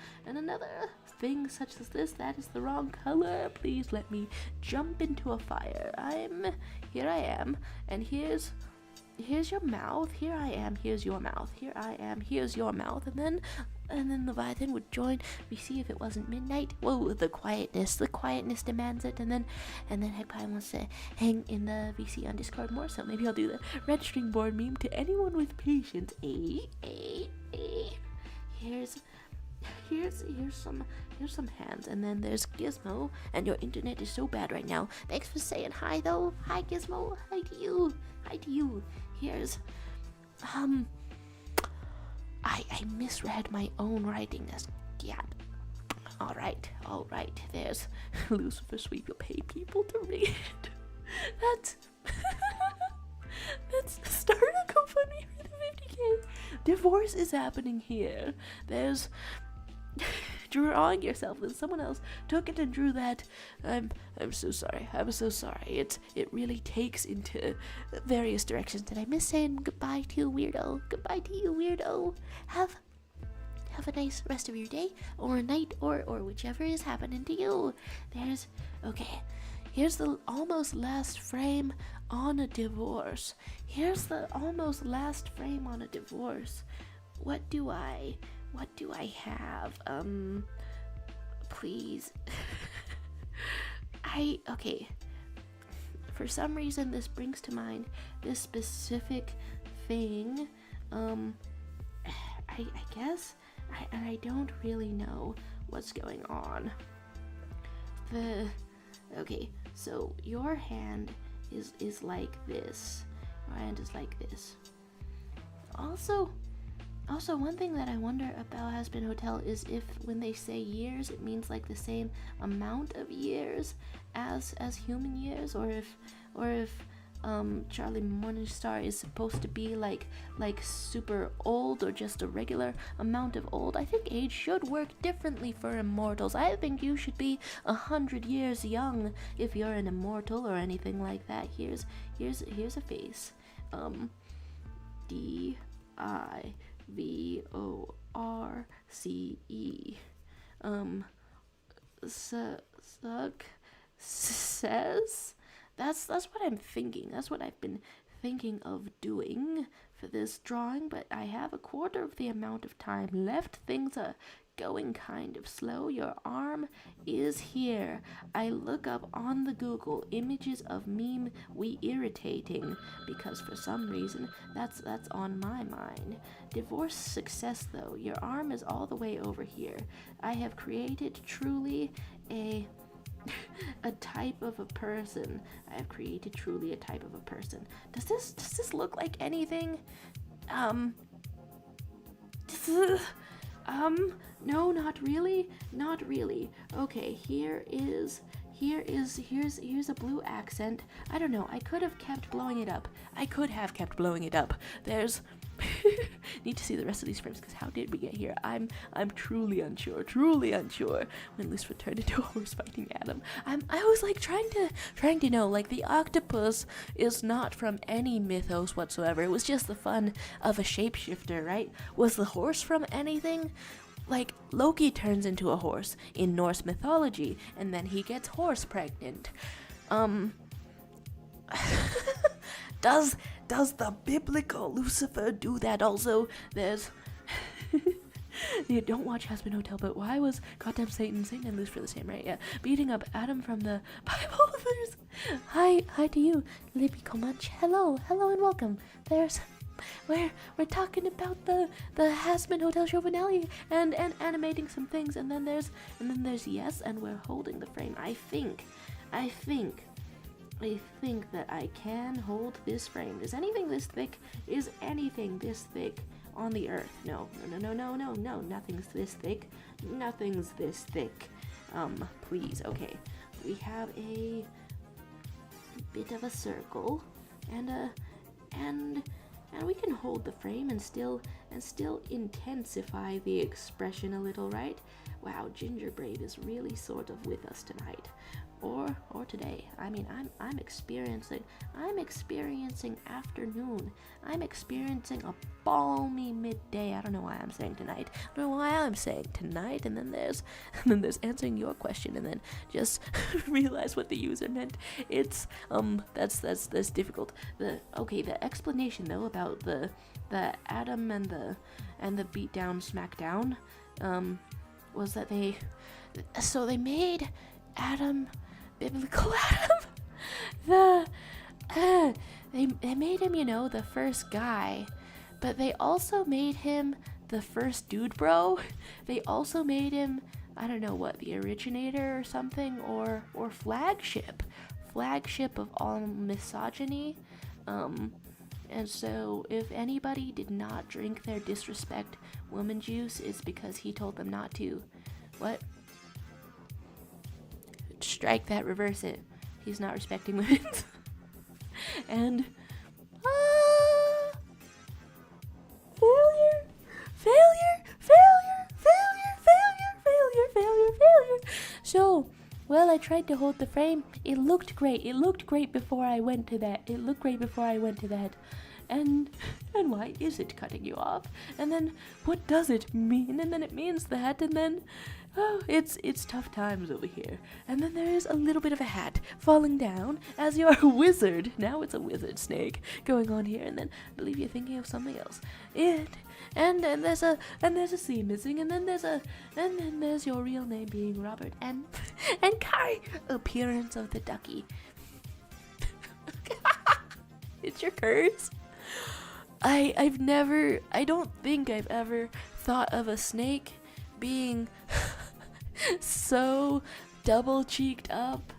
thing such as this. That is the wrong color. Please let me jump into a fire. Here I am, and here's your mouth. Here I am, here's your mouth. Here I am, here's your mouth. And then And then Leviathan would join. We see if it wasn't midnight. Whoa, the quietness demands it. And then Hegpie wants to hang in the VC on Discord more, so maybe I'll do the red string board meme to anyone with patience. Here's some hands, and then there's Gizmo, and your internet is so bad right now. Thanks for saying hi though. Hi Gizmo. Hi to you. Here's I misread my own writing as cat. All right. There's Lucifer Sweep. You'll pay people to read. That's start a GoFundMe for the 50K. Divorce is happening here. There's drawing yourself, and someone else took it and drew that. I'm so sorry. It really takes into various directions. Did I miss saying goodbye to you, weirdo? Have a nice rest of your day or night or whichever is happening to you. Here's the almost last frame on a divorce. What do I have? Please. For some reason this brings to mind this specific thing. I guess I don't really know what's going on. So your hand is like this. My hand is like this. Also, one thing that I wonder about Hazbin Hotel is if when they say years, it means like the same amount of years as human years, or if Charlie Morningstar is supposed to be like super old, or just a regular amount of old. I think age should work differently for immortals. I think you should be 100 years young if you're an immortal or anything like that. Here's a face. DIVORCE. Success. That's what I'm thinking. That's what I've been thinking of doing for this drawing, but I have a quarter of the amount of time left. Things are going kind of slow. Your arm is here. I look up on the Google images of meme we irritating, because for some reason that's on my mind. Divorce success though. Your arm is all the way over here. I have created truly a type of a person. Does this look like anything? No, not really. Okay, here's a blue accent. I don't know. I could have kept blowing it up. There's need to see the rest of these frames, because how did we get here? I'm truly unsure. When Lucifer turned into a horse fighting Adam, I was like trying to know, like, the octopus is not from any mythos whatsoever. It was just the fun of a shapeshifter, right? Was the horse from anything? Like, Loki turns into a horse in Norse mythology, and then he gets horse pregnant. Does the biblical Lucifer do that also? There's you don't watch Hazbin Hotel, but why was goddamn Satan and Lucifer the same, right? Yeah, beating up Adam from the Bible. There's hi to you, Libby Comanche. Hello and welcome. We're talking about the Hazbin Hotel show finale and animating some things, and then there's yes, and we're holding the frame. I think that I can hold this frame. Is anything this thick on the earth? No. Nothing's this thick. Please. Okay. We have a bit of a circle, and we can hold the frame and still intensify the expression a little, right? Wow, Gingerbraid is really sort of with us tonight. Or today. I mean, I'm experiencing afternoon. I'm experiencing a balmy midday. I don't know why I'm saying tonight. And then there's answering your question, and then just realize what the user meant. It's that's difficult. The explanation though about the Adam and the beatdown smackdown was that they made Adam, biblical Adam, they made him, the first guy, but they also made him the first dude bro. They also made him, I don't know what, the originator or something, or flagship of all misogyny. And so if anybody did not drink their disrespect woman juice, it's because he told them not to. What? Strike that, reverse it. He's not respecting women. And failure. So, well, I tried to hold the frame. It looked great. It looked great before I went to that. And why is it cutting you off? And then what does it mean? And then it means that, and then it's tough times over here. And then there is a little bit of a hat falling down as you're a wizard. Now it's a wizard snake going on here, and then I believe you're thinking of something else. And there's a C missing, and then there's your real name being Robert and Kai, appearance of the ducky. It's your curse. I don't think I've ever thought of a snake being so double-cheeked up.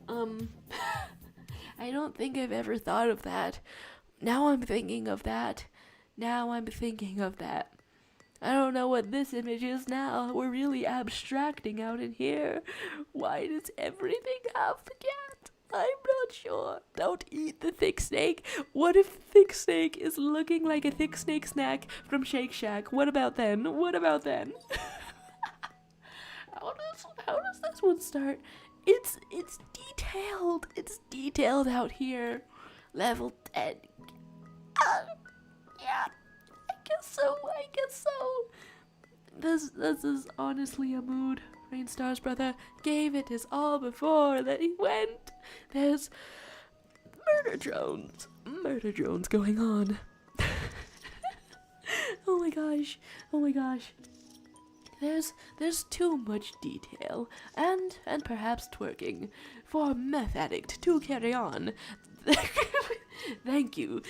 I don't think I've ever thought of that. Now I'm thinking of that. I don't know what this image is now. We're really abstracting out in here. Why does everything have the cat? I'm not sure. Don't eat the thick snake. What if thick snake is looking like a thick snake snack from Shake Shack? What about then? How does this one start? It's detailed. It's detailed out here. Level 10. Yeah. I guess so. This is honestly a mood. Rainstar's brother gave it his all before that he went. There's murder drones going on. Oh my gosh. There's too much detail and perhaps twerking for meth addict to carry on. Thank you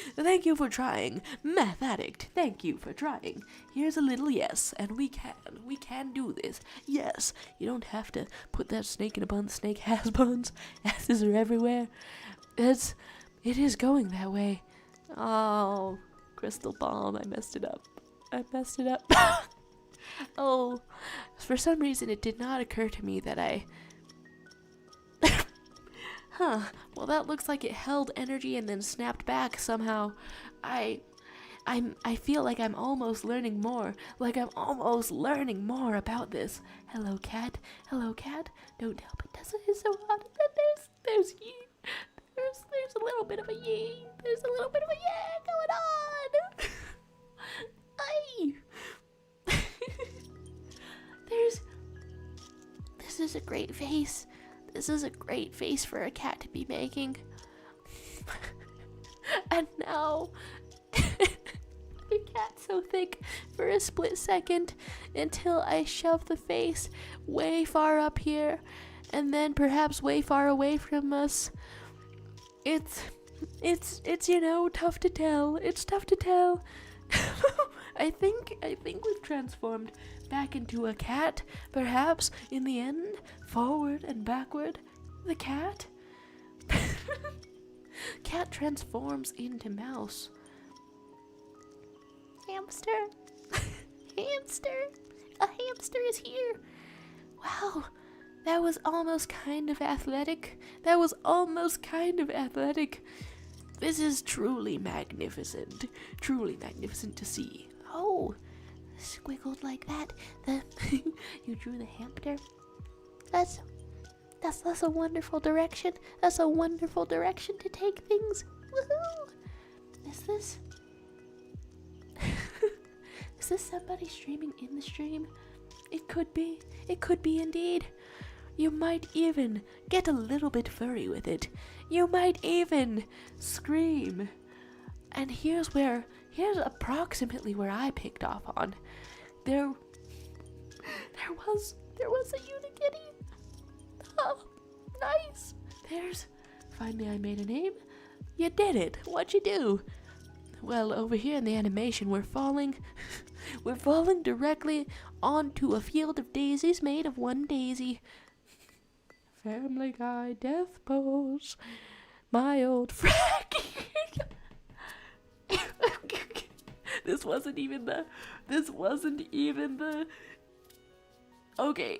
for trying, meth addict. Thank you for trying. Here's a little yes, and we can do this. Yes, you don't have to put that snake in a bun. The snake has buns. Asses are everywhere. It is going that way. Oh, crystal bomb. I messed it up. Oh, for some reason it did not occur to me that well, that looks like it held energy and then snapped back somehow. I feel like I'm almost learning more. About this. Hello, cat. Don't help it. Doesn't it so hot? And then there's ye. There's a little bit of a ye. There's a little bit of a yeah going on. This is a great face. This is a great face for a cat to be making. And now, the cat's so thick for a split second until I shove the face way far up here and then perhaps way far away from us. It's tough to tell. It's tough to tell. I think we've transformed back into a cat, perhaps, in the end, forward and backward. The cat? Cat transforms into mouse. Hamster. A hamster is here. Wow, that was almost kind of athletic. This is truly magnificent to see. Oh, squiggled like that. You drew the hamster. That's a wonderful direction. That's a wonderful direction to take things. Woohoo! Is this somebody streaming in the stream? It could be indeed. You might even get a little bit furry with it. You might even scream. And here's where here's approximately where I picked off on. There was a unikitty. Oh, nice. Finally I made a name. You did it. What'd you do? Well, over here in the animation, we're falling directly onto a field of daisies made of one daisy. Family Guy death pose. My old friend. This wasn't even the. Okay.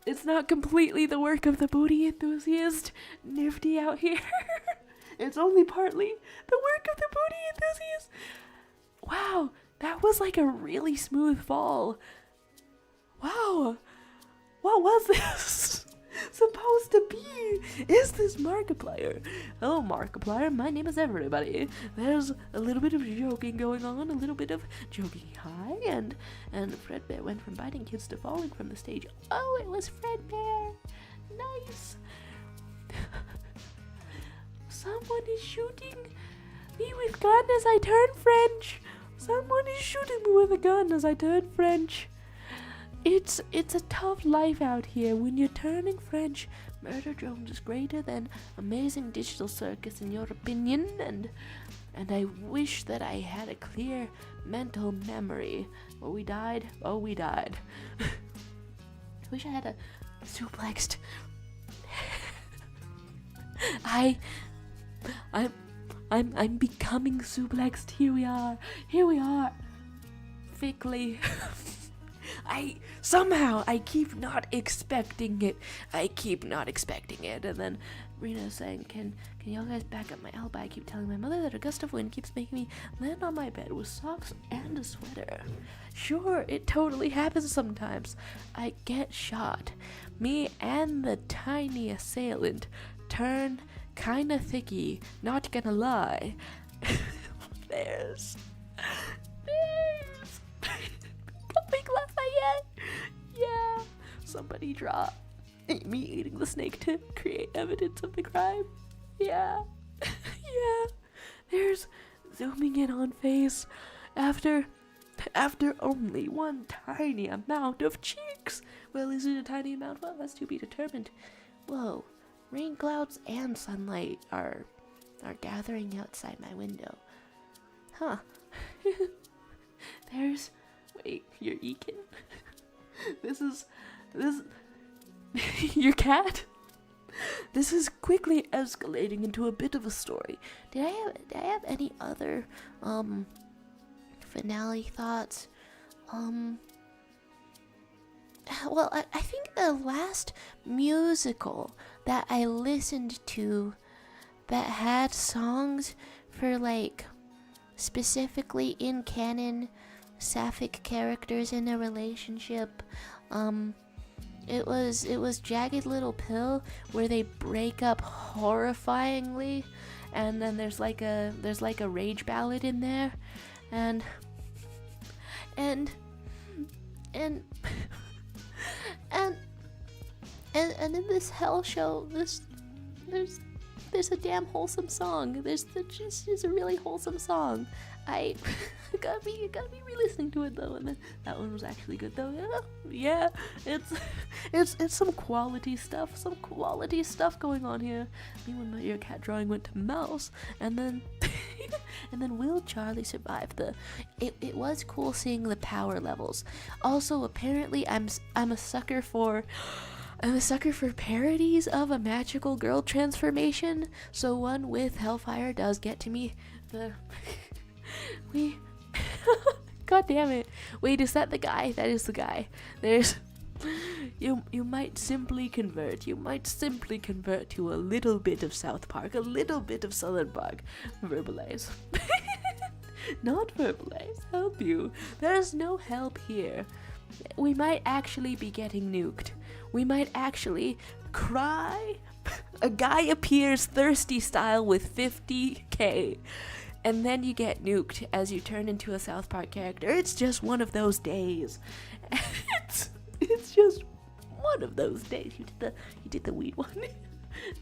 It's not completely the work of the booty enthusiast, Nifty out here. It's only partly the work of the booty enthusiast. Wow, that was like a really smooth fall. Wow, what was this supposed to be? Is this Markiplier? Oh, Markiplier, my name is everybody. There's a little bit of joking going on, a little bit of joking high, and Fredbear went from biting kids to falling from the stage. Oh, it was Fredbear. Nice. Someone is shooting me with gun as I turn French. Someone is shooting me with a gun as I turn French. It's a tough life out here when you're turning French. Murder drones is greater than Amazing Digital Circus in your opinion, and I wish that I had a clear mental memory. Oh, we died. I wish I had a suplexed. I'm becoming suplexed. Here we are. Thickly. I keep not expecting it. And then Rena's saying, can y'all guys back up my alibi? I keep telling my mother that a gust of wind keeps making me land on my bed with socks and a sweater. Sure, it totally happens sometimes. I get shot. Me and the tiny assailant turn kinda thicky, not gonna lie. There's Coming Lafayette. Yeah. Somebody draw me eating the snake to create evidence of the crime. Yeah. Yeah. There's zooming in on face after only one tiny amount of cheeks. Well, is it a tiny amount? Well, that's to be determined. Whoa. Rain clouds and sunlight are gathering outside my window. Huh. Wait, you're Ekin? This your cat? This is quickly escalating into a bit of a story. Did I have any other finale thoughts? Well, I think the last musical that I listened to that had songs for, like, specifically in canon sapphic characters in a relationship, it was Jagged Little Pill, where they break up horrifyingly, and then there's like a rage ballad in there, and in this hell show, there's a damn wholesome song. There's a really wholesome song. I gotta be re-listening to it though, and then that one was actually good though. Yeah, it's some quality stuff going on here. Me when your cat drawing went to mouse, and then and then Will Charlie survived it was cool seeing the power levels. Also, apparently I'm a sucker for parodies of a magical girl transformation, so one with Hellfire does get to me. God damn it. Wait, is that the guy? That is the guy. There's you might simply convert to a little bit of South Park, a little bit of Southern Park. Verbalize. Not verbalize. Help you. There's no help here. We might actually be getting nuked. We might actually cry. A guy appears thirsty style with 50k. And then you get nuked as you turn into a South Park character. It's just one of those days. It's just one of those days. You did the weed one.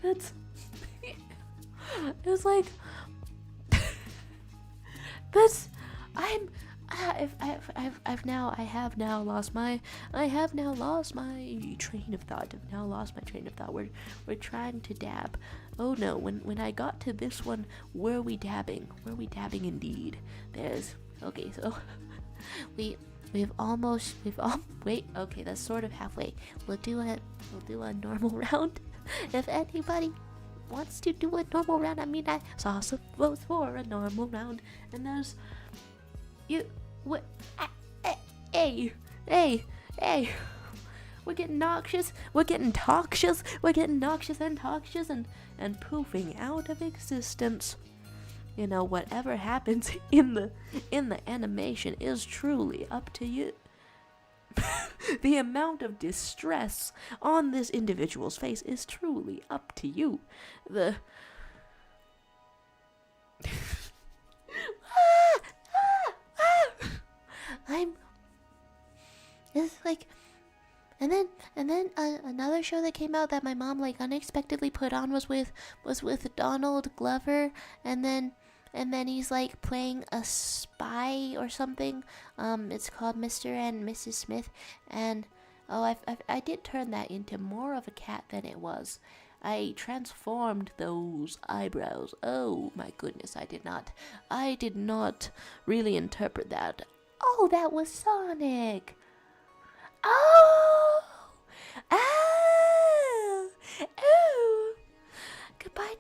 It was like That's I have now lost my train of thought. We're trying to dab. Oh no, when I got to this one, were we dabbing? Were we dabbing indeed? Okay, so we've all wait, okay, that's sort of halfway. We'll do a normal round. If anybody wants to do a normal round, I mean, I saw some votes for a normal round, and there's you. What? Hey! We're getting noxious. We're getting noxious and poofing out of existence. You know, whatever happens in the animation is truly up to you. The amount of distress on this individual's face is truly up to you. It's like, and then another show that came out that my mom like unexpectedly put on was with Donald Glover, and then he's like playing a spy or something. It's called Mr. and Mrs. Smith, and I did turn that into more of a cat than it was. I transformed those eyebrows. Oh my goodness, I did not really interpret that. Oh, that was Sonic. Oh. Goodbye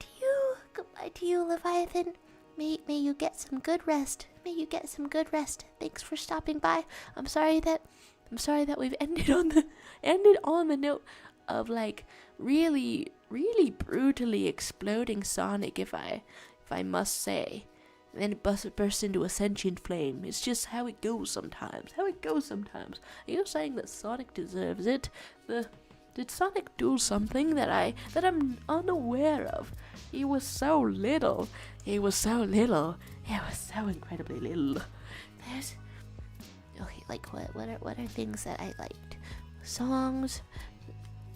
to you, Leviathan. May you get some good rest. Thanks for stopping by. I'm sorry that we've ended on the note of like really brutally exploding Sonic, if I must say. And then it bursts into a sentient flame. It's just how it goes sometimes. Are you saying that Sonic deserves it? Did Sonic do something that I'm unaware of? He was so little. He was so incredibly little. Okay, like what are things that I liked? Songs,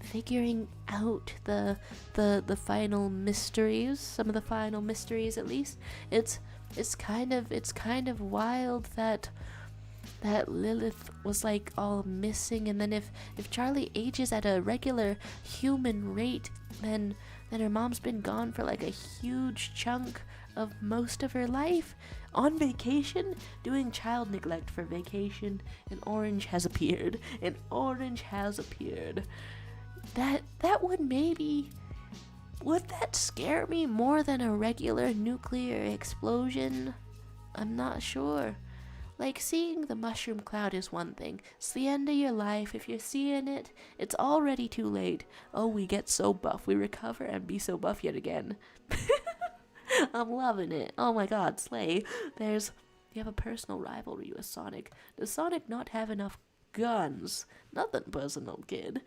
figuring out the final mysteries, some of the final mysteries at least. It's kind of wild that Lilith was like all missing, and then if Charlie ages at a regular human rate, then her mom's been gone for like a huge chunk of most of her life on vacation, doing child neglect for vacation, and Orange has appeared. That would that scare me more than a regular nuclear explosion? I'm not sure. Like, seeing the mushroom cloud is one thing. It's the end of your life. If you're seeing it, it's already too late. Oh, we get so buff. We recover and be so buff yet again. I'm loving it. Oh my god, slay. You have a personal rivalry with Sonic. Does Sonic not have enough guns? Nothing personal, kid.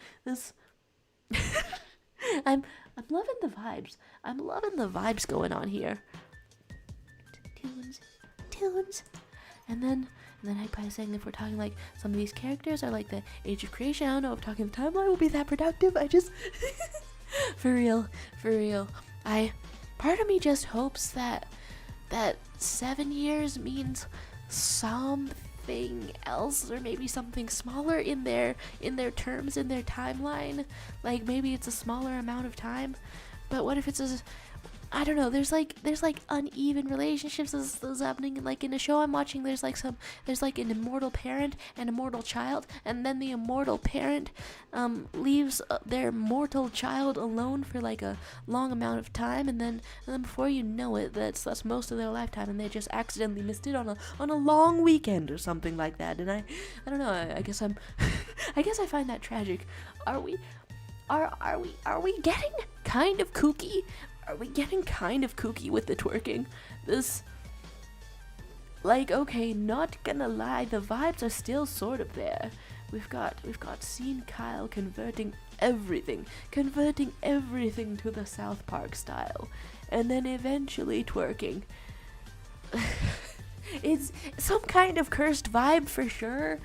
I'm loving the vibes. I'm loving the vibes going on here. Tunes. And then I probably saying if we're talking like some of these characters are like the age of creation. I don't know if talking the timeline will be that productive. I just for real. Part of me just hopes that 7 years means something else, or maybe something smaller in their terms, in their timeline. Like maybe it's a smaller amount of time, but what if it's I don't know, there's like uneven relationships that's happening. Like in a show I'm watching, there's like an immortal parent and a mortal child, and then the immortal parent leaves their mortal child alone for like a long amount of time, and then before you know it, that's most of their lifetime, and they just accidentally missed it on a long weekend or something like that. And I don't know, I guess I guess I find that tragic. Are we getting kind of kooky? Are we getting kind of kooky with the twerking? Like, okay, not gonna lie, the vibes are still sort of there. We've got seen Kyle converting everything to the South Park style, and then eventually twerking. It's some kind of cursed vibe for sure.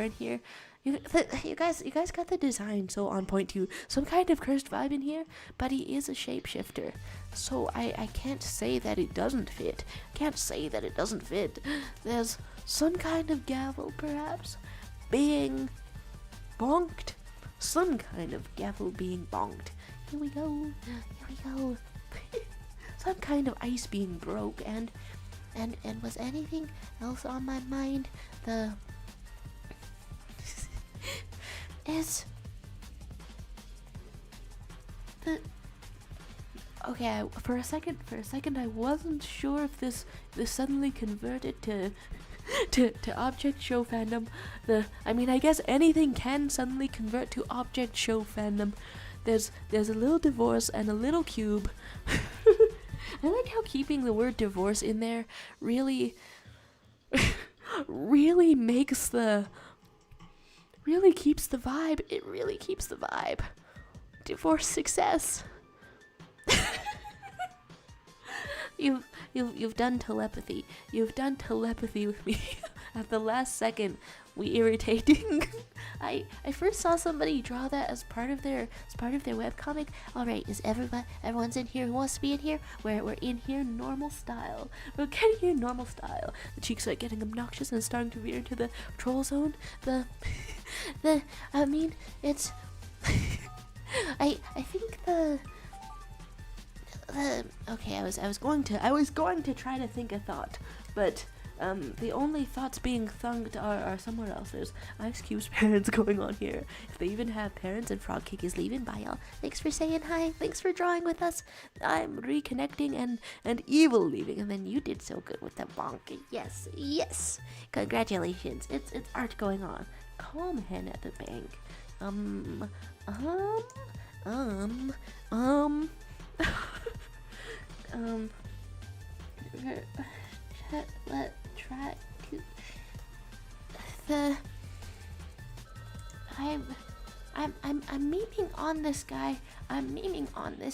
In here. You guys got the design so on point too. Some kind of cursed vibe in here, but he is a shapeshifter, so I can't say that it doesn't fit. Can't say that it doesn't fit. There's some kind of gavel, perhaps, being bonked. Some kind of gavel being bonked. Here we go. Here we go. Some kind of ice being broke, and was anything else on my mind? Okay, for a second I wasn't sure if this suddenly converted to object show fandom. I mean, I guess anything can suddenly convert to object show fandom. There's a little divorce and a little cube. I like how keeping the word divorce in there really keeps the vibe. It really keeps the vibe. Divorce success. You've done telepathy. You've done telepathy with me at the last second. We irritating. I first saw somebody draw that as part of their webcomic. All right, is everyone's in here who wants to be in here? We're in here normal style. We're getting here normal style. The cheeks are getting obnoxious and starting to veer into the troll zone. I mean, it's I think okay, I was going to try to think a thought, but the only thoughts being thunked are somewhere else. There's Ice Cube's parents going on here. If they even have parents, and Frog Cake is leaving. Bye, y'all. Thanks for saying hi. Thanks for drawing with us. I'm reconnecting and Evil leaving, and then you did so good with the bonk. Yes. Congratulations. It's art going on. Calm hen at the bank. Let's try to I'm memeing on this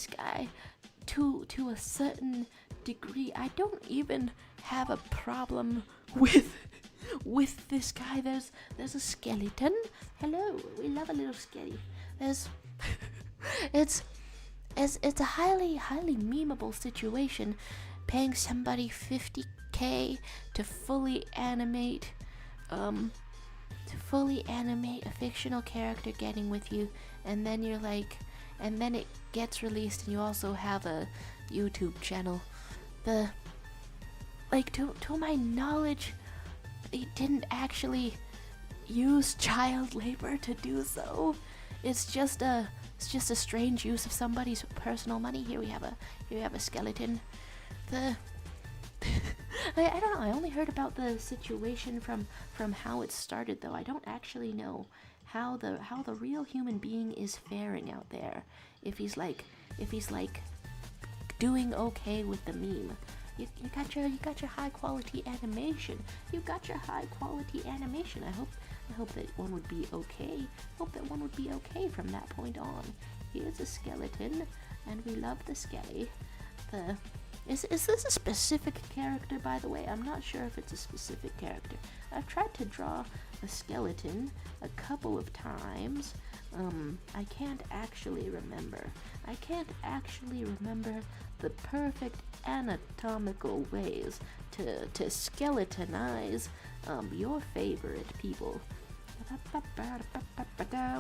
guy. To a certain degree. I don't even have a problem with this guy. There's a skeleton. Hello, we love a little skelly. It's a highly memeable situation, paying somebody 50K to fully animate a fictional character getting with you, and then you're like, and then it gets released and you also have a YouTube channel. To my knowledge, they didn't actually use child labor to do so. It's just a strange use of somebody's personal money. Here we have a skeleton. I don't know. I only heard about the situation from how it started, though. I don't actually know how the real human being is faring out there. If he's like doing okay with the meme. You got your high quality animation. I hope that one would be okay. From that point on. Here's a skeleton, and we love the skelly. Is this a specific character, by the way? I'm not sure if it's a specific character. I've tried to draw a skeleton a couple of times. I can't actually remember the perfect anatomical ways to skeletonize your favorite people.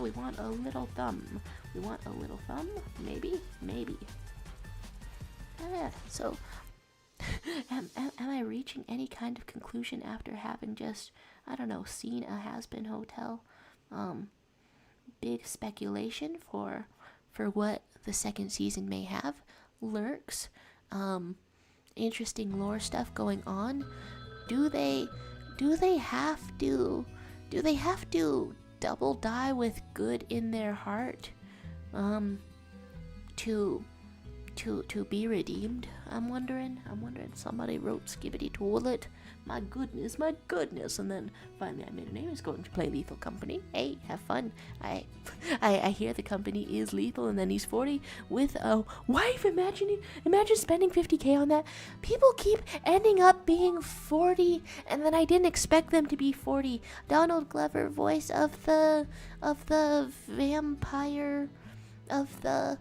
We want a little thumb. Maybe. So, am I reaching any kind of conclusion after having just, I don't know, seen a has-been hotel? Big speculation for what the second season may have. Lurks. Interesting lore stuff going on. Do they have to double die with good in their heart? To to be redeemed. I'm wondering. Somebody wrote Skibbity Toilet. My goodness. And then finally I made a name. Is going to play Lethal Company. Hey, have fun. I hear the company is lethal, and then he's 40 with a wife. Imagine spending 50K on that. People keep ending up being 40, and then I didn't expect them to be 40. Donald Glover, voice of the vampire, of the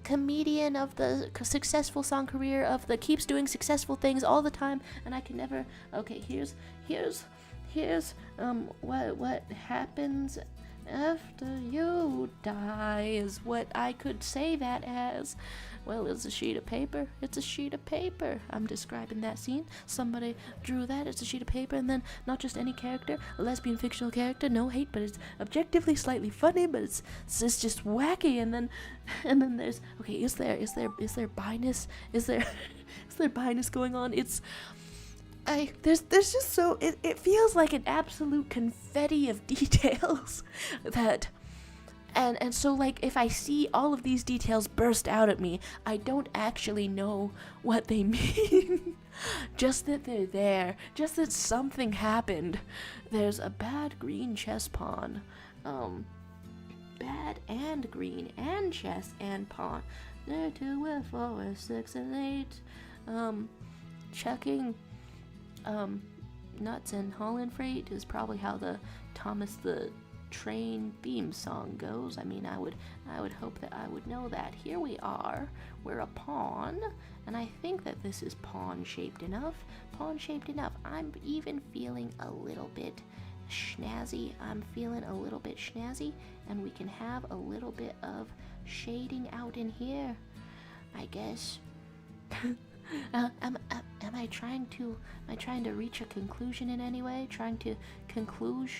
comedian, of the successful song career, of the keeps doing successful things all the time, and I can never. Okay, here's what happens after you die is what I could say that as. Well, it's a sheet of paper. I'm describing that scene. Somebody drew that. It's a sheet of paper, and then not just any character, a lesbian fictional character. No hate, but it's objectively slightly funny, but it's just wacky. And then there's okay. Is there biness? Is there biness going on? There's just so it feels like an absolute confetti of details that. And so, like, if I see all of these details burst out at me, I don't actually know what they mean. Just that they're there. Just that something happened. There's a bad green chess pawn. Bad and green and chess and pawn. There 2 4 6 and 8. Chucking nuts and hauling freight is probably how the Thomas the Train theme song goes. I mean, I would hope that I would know that. Here we are. We're a pawn, and I think that this is pawn-shaped enough. I'm even feeling a little bit snazzy. And we can have a little bit of shading out in here, I guess. Am I trying to reach a conclusion in any way? Trying to conclude?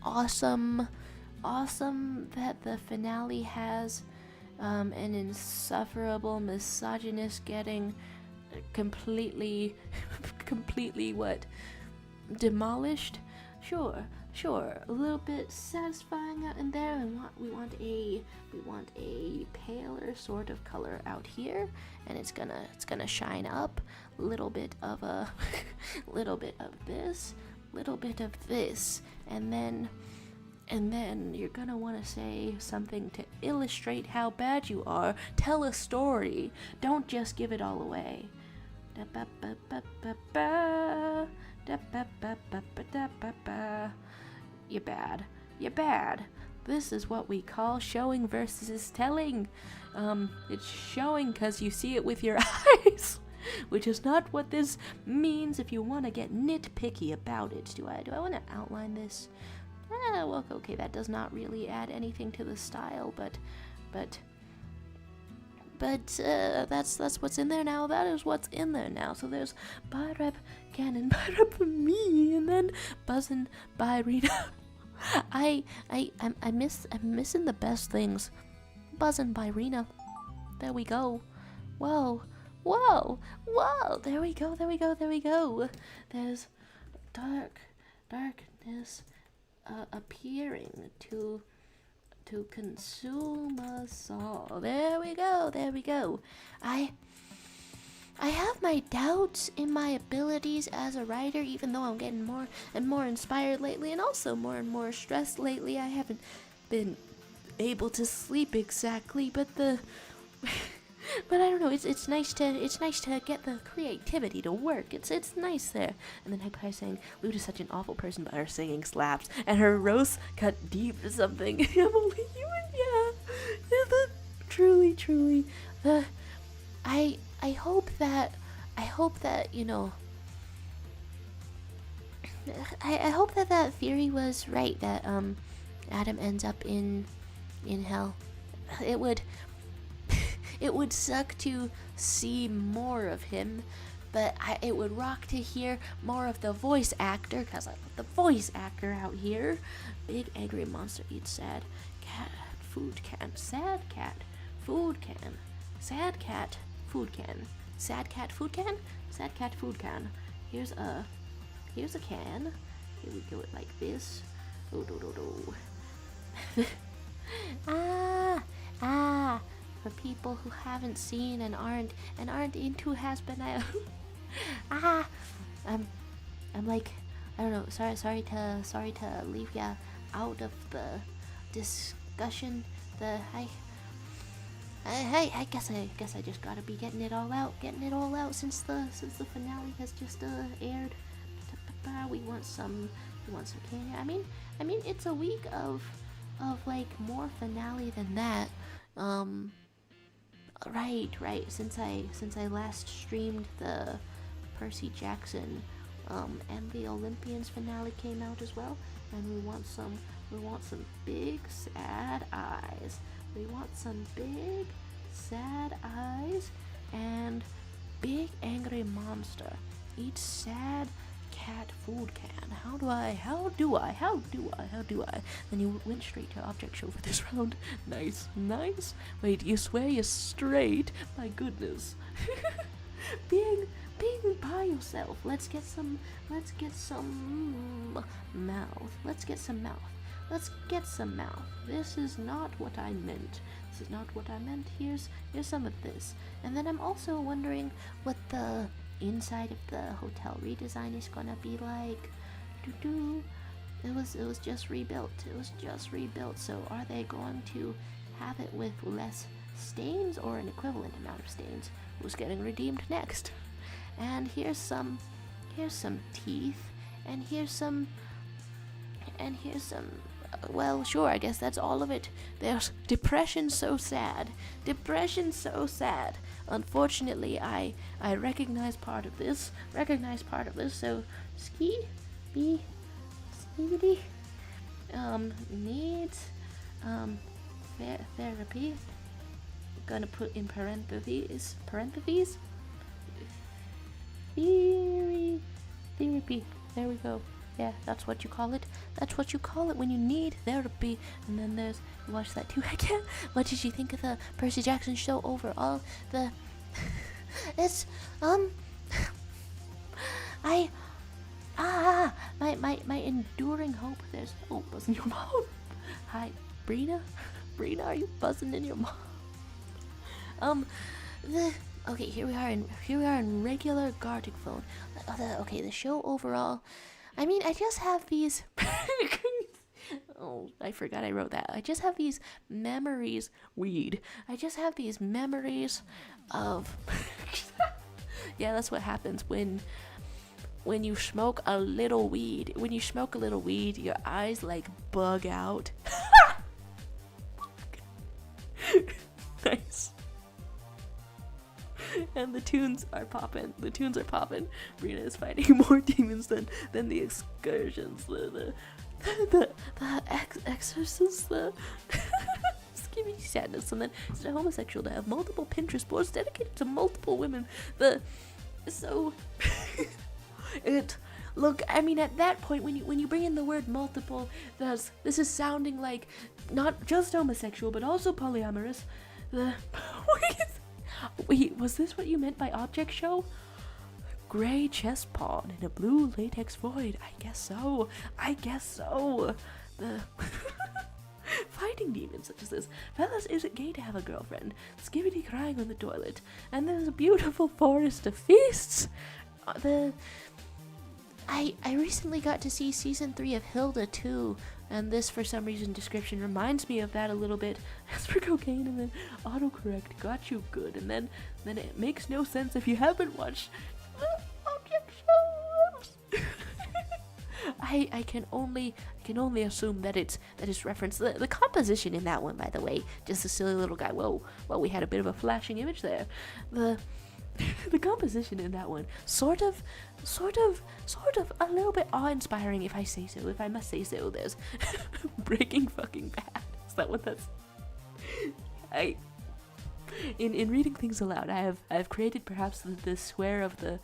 Awesome that the finale has an insufferable misogynist getting completely what, demolished. Sure, a little bit satisfying out in there, and we want a paler sort of color out here, and it's gonna shine up. Little bit of this, and then you're gonna want to say something to illustrate how bad you are. Tell a story. Don't just give it all away. You're bad. This is what we call showing versus telling. It's showing because you see it with your eyes. Which is not what this means if you want to get nitpicky about it. Do I want to outline this? Well, okay, that does not really add anything to the style, but that's what's in there now. That is what's in there now. So there's by rep Cannon, by rep for me, and then buzzing by Rena. I'm missing the best things. Buzzing by Rena. There we go. Whoa, there we go. There's darkness appearing to consume us all. There we go. I have my doubts in my abilities as a writer, even though I'm getting more and more inspired lately, and also more and more stressed lately. I haven't been able to sleep exactly, but but I don't know. It's nice to get the creativity to work. It's nice there. And then I saying Luta's such an awful person, but her singing slaps, and her roast cut deep or something. I'm only human, yeah. Truly. I hope that you know. I hope that theory was right, that Adam ends up in hell. It would suck to see more of him, but it would rock to hear more of the voice actor, because I put the voice actor out here. Big angry monster eats sad cat food can. Sad cat food can. Sad cat food can. Sad cat food can. Sad cat food can. Here's a can. Here we go it like this. for people who haven't seen and aren't into hazbin. I'm like, I don't know. Sorry to leave ya out of the discussion. I guess I just gotta be getting it all out since the finale has just aired. We want some candy. I mean it's a week of like more finale than that. Right. Since I last streamed the Percy Jackson and the Olympians finale came out as well, and we want some big sad eyes. We want some big sad eyes and big angry monster. Eat sad cat food can. How do I? Then you went straight to object show for this round. Nice. Wait, you swear you're straight? My goodness. being by yourself. Let's get some mouth. This is not what I meant. Here's some of this. And then I'm also wondering what the inside of the hotel redesign is gonna be like. It was just rebuilt. So are they going to have it with less stains or an equivalent amount of stains? Who's getting redeemed next? And here's some teeth, and here's some well, sure, I guess that's all of it. There's depression so sad. Unfortunately, I recognize part of this. So Skibidi needs therapy. Gonna put in parentheses therapy. There we go. Yeah, that's what you call it. When you need therapy. And then there's, watch that too again. What did you think of the Percy Jackson show overall? It's my enduring hope. There's hope. Buzzing your mouth. Hi, Brina, are you buzzing in your mouth? Okay, here we are in regular gartic phone. The show overall. I mean, I just have these. Oh, I forgot I wrote that. I just have these memories. I just have these memories of. Yeah, that's what happens when you smoke a little weed. When you smoke a little weed, your eyes like bug out. Nice. And the tunes are poppin'. Brina is fighting more demons than the excursions. The exorcists. The Skibidi sadness. And then it's a homosexual to have multiple Pinterest boards dedicated to multiple women. Look, I mean, at that point, when you bring in the word multiple, this is sounding like not just homosexual, but also polyamorous. Wait, was this what you meant by object show? Gray chest pawn in a blue latex void. I guess so. The fighting demons such as this. Fellas, is it gay to have a girlfriend? Skibidi crying on the toilet. And there's a beautiful forest of feasts. I recently got to see season 3 of Hilda too, and this for some reason description reminds me of that a little bit. As for cocaine, and then autocorrect got you good, and then it makes no sense if you haven't watched the object shows. I can only assume that it's referenced. The composition in that one, by the way, just a silly little guy. Whoa, we had a bit of a flashing image there. The composition in that one, sort of a little bit awe-inspiring, if I must say so. There's Breaking Fucking Bad. Is that what that's? In reading things aloud, I've created perhaps the swear of the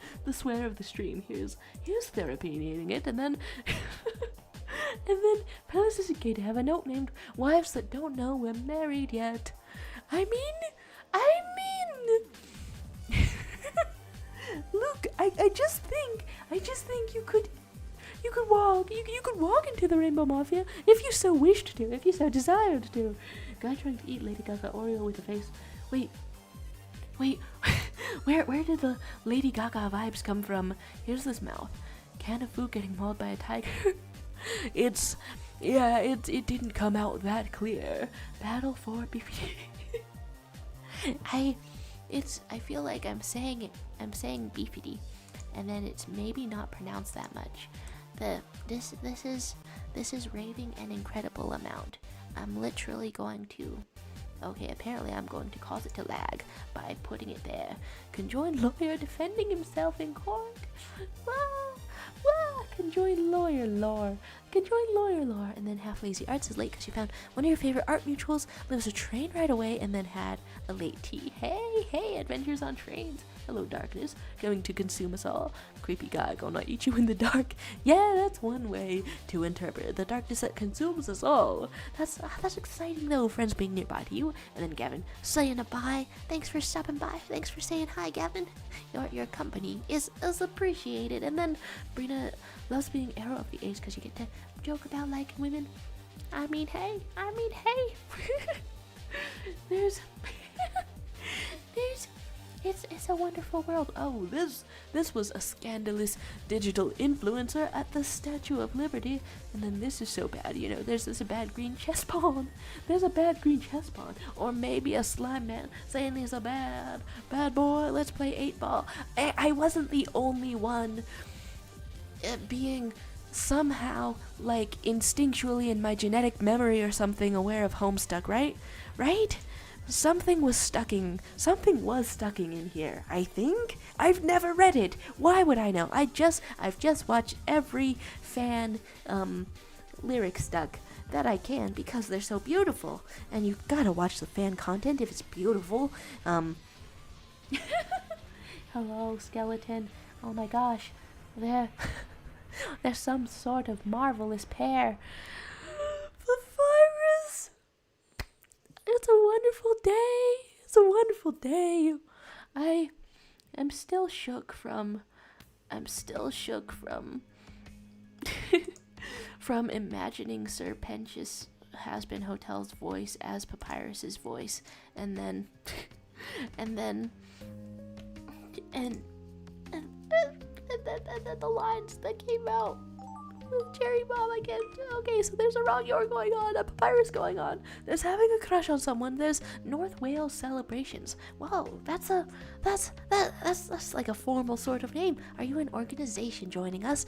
stream. Here's therapy needing it, and then Palace is okay to have a note named "Wives that don't know we're married yet." I mean. Look, I just think you could walk into the Rainbow Mafia if you so wished to, if you so desired to. Guy trying to eat Lady Gaga Oreo with a face Wait, wait, where did the Lady Gaga vibes come from? Here's this mouth. Can of food getting mauled by a tiger? It didn't come out that clear. Battle for BPD. I feel like I'm saying BPD, and then it's maybe not pronounced that much. This is raving an incredible amount. I'm literally going to. Okay, apparently I'm going to cause it to lag by putting it there. Conjoined lawyer defending himself in court. Conjoined lawyer lore. Conjoined lawyer lore. And then half lazy arts is late because she found one of your favorite art mutuals, lives a train right away, and then had a late tea. Hey, adventures on trains. Hello, darkness, going to consume us all. Creepy guy gonna eat you in the dark. Yeah, that's one way to interpret the darkness that consumes us all. That's exciting though, friends being nearby to you. And then Gavin saying a bye. Thanks for stopping by. Thanks for saying hi, Gavin. Your company is appreciated. And then Brina loves being arrow of the age because you get to joke about liking women. I mean, hey. there's It's a wonderful world. Oh, this was a scandalous digital influencer at the Statue of Liberty, and then this is so bad. You know, there's a bad green chess pawn. There's a bad green chess pawn, or maybe a slime man saying he's a bad boy. Let's play 8-ball. I wasn't the only one being somehow like instinctually in my genetic memory or something aware of Homestuck, right? Something was stucking in here, I think. I've never read it. Why would I know? I've just watched every fan lyric stuck that I can because they're so beautiful. And you gotta watch the fan content if it's beautiful. Hello, skeleton. Oh my gosh. They're some sort of marvelous pair. Papyrus! It's a wonderful day. I am still shook from from imagining Sir Pentious Hazbin Hotel's voice as Papyrus's voice, and then the lines that came out. Cherry Bomb again. Okay, so there's a wrong youre going on, a Papyrus going on. There's having a crush on someone. There's North Wales celebrations. Whoa, that's like a formal sort of name. Are you an organization joining us?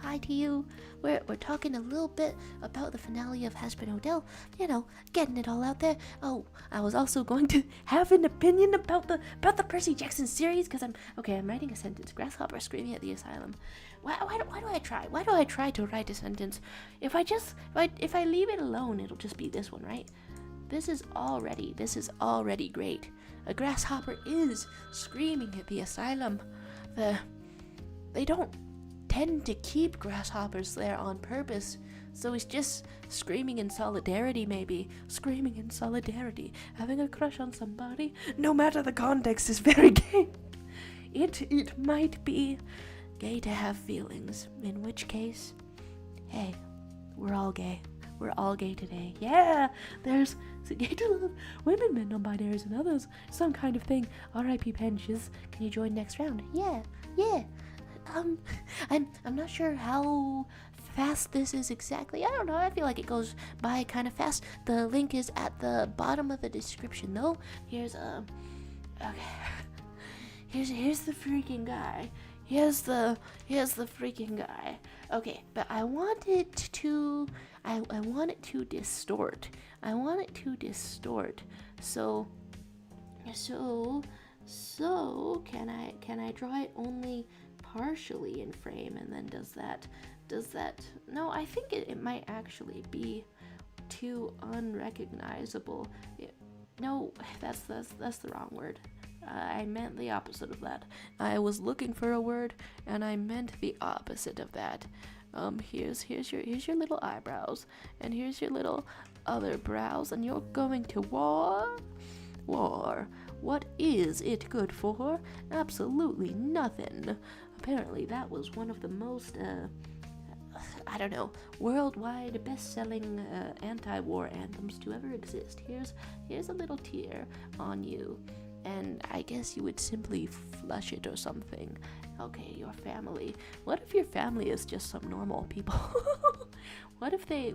Hi to you. We're talking a little bit about the finale of Hazbin Hotel. You know, getting it all out there. Oh, I was also going to have an opinion about the Percy Jackson series because I'm writing a sentence. Grasshopper screaming at the asylum. Why do I try? Why do I try to write a sentence? If I leave it alone, it'll just be this one, right? This is already great. A grasshopper is screaming at the asylum. They don't tend to keep grasshoppers there on purpose, so he's just screaming in solidarity, maybe. Screaming in solidarity. Having a crush on somebody, no matter the context, is very gay. It might be gay to have feelings, in which case, hey, we're all gay. We're all gay today. Yeah, there's gay to love women, men, non-binaries, and others. Some kind of thing. R.I.P. Penches. Can you join next round? Yeah. I'm not sure how fast this is exactly. I don't know. I feel like it goes by kind of fast. The link is at the bottom of the description, though. Here's the freaking guy. Here's the freaking guy. Okay, but I want it to distort. So can I draw it only partially in frame, and then does that no, I think it might actually be too unrecognizable. No, that's the wrong word. I meant the opposite of that. I was looking for a word, and I meant the opposite of that. Here's your little eyebrows, and here's your little other brows, and you're going to war. What is it good for? Absolutely nothing. Apparently, that was one of the most I don't know, worldwide best-selling anti-war anthems to ever exist. Here's a little tear on you, and I guess you would simply flush it or something. Okay, your family. What if your family is just some normal people? What if they're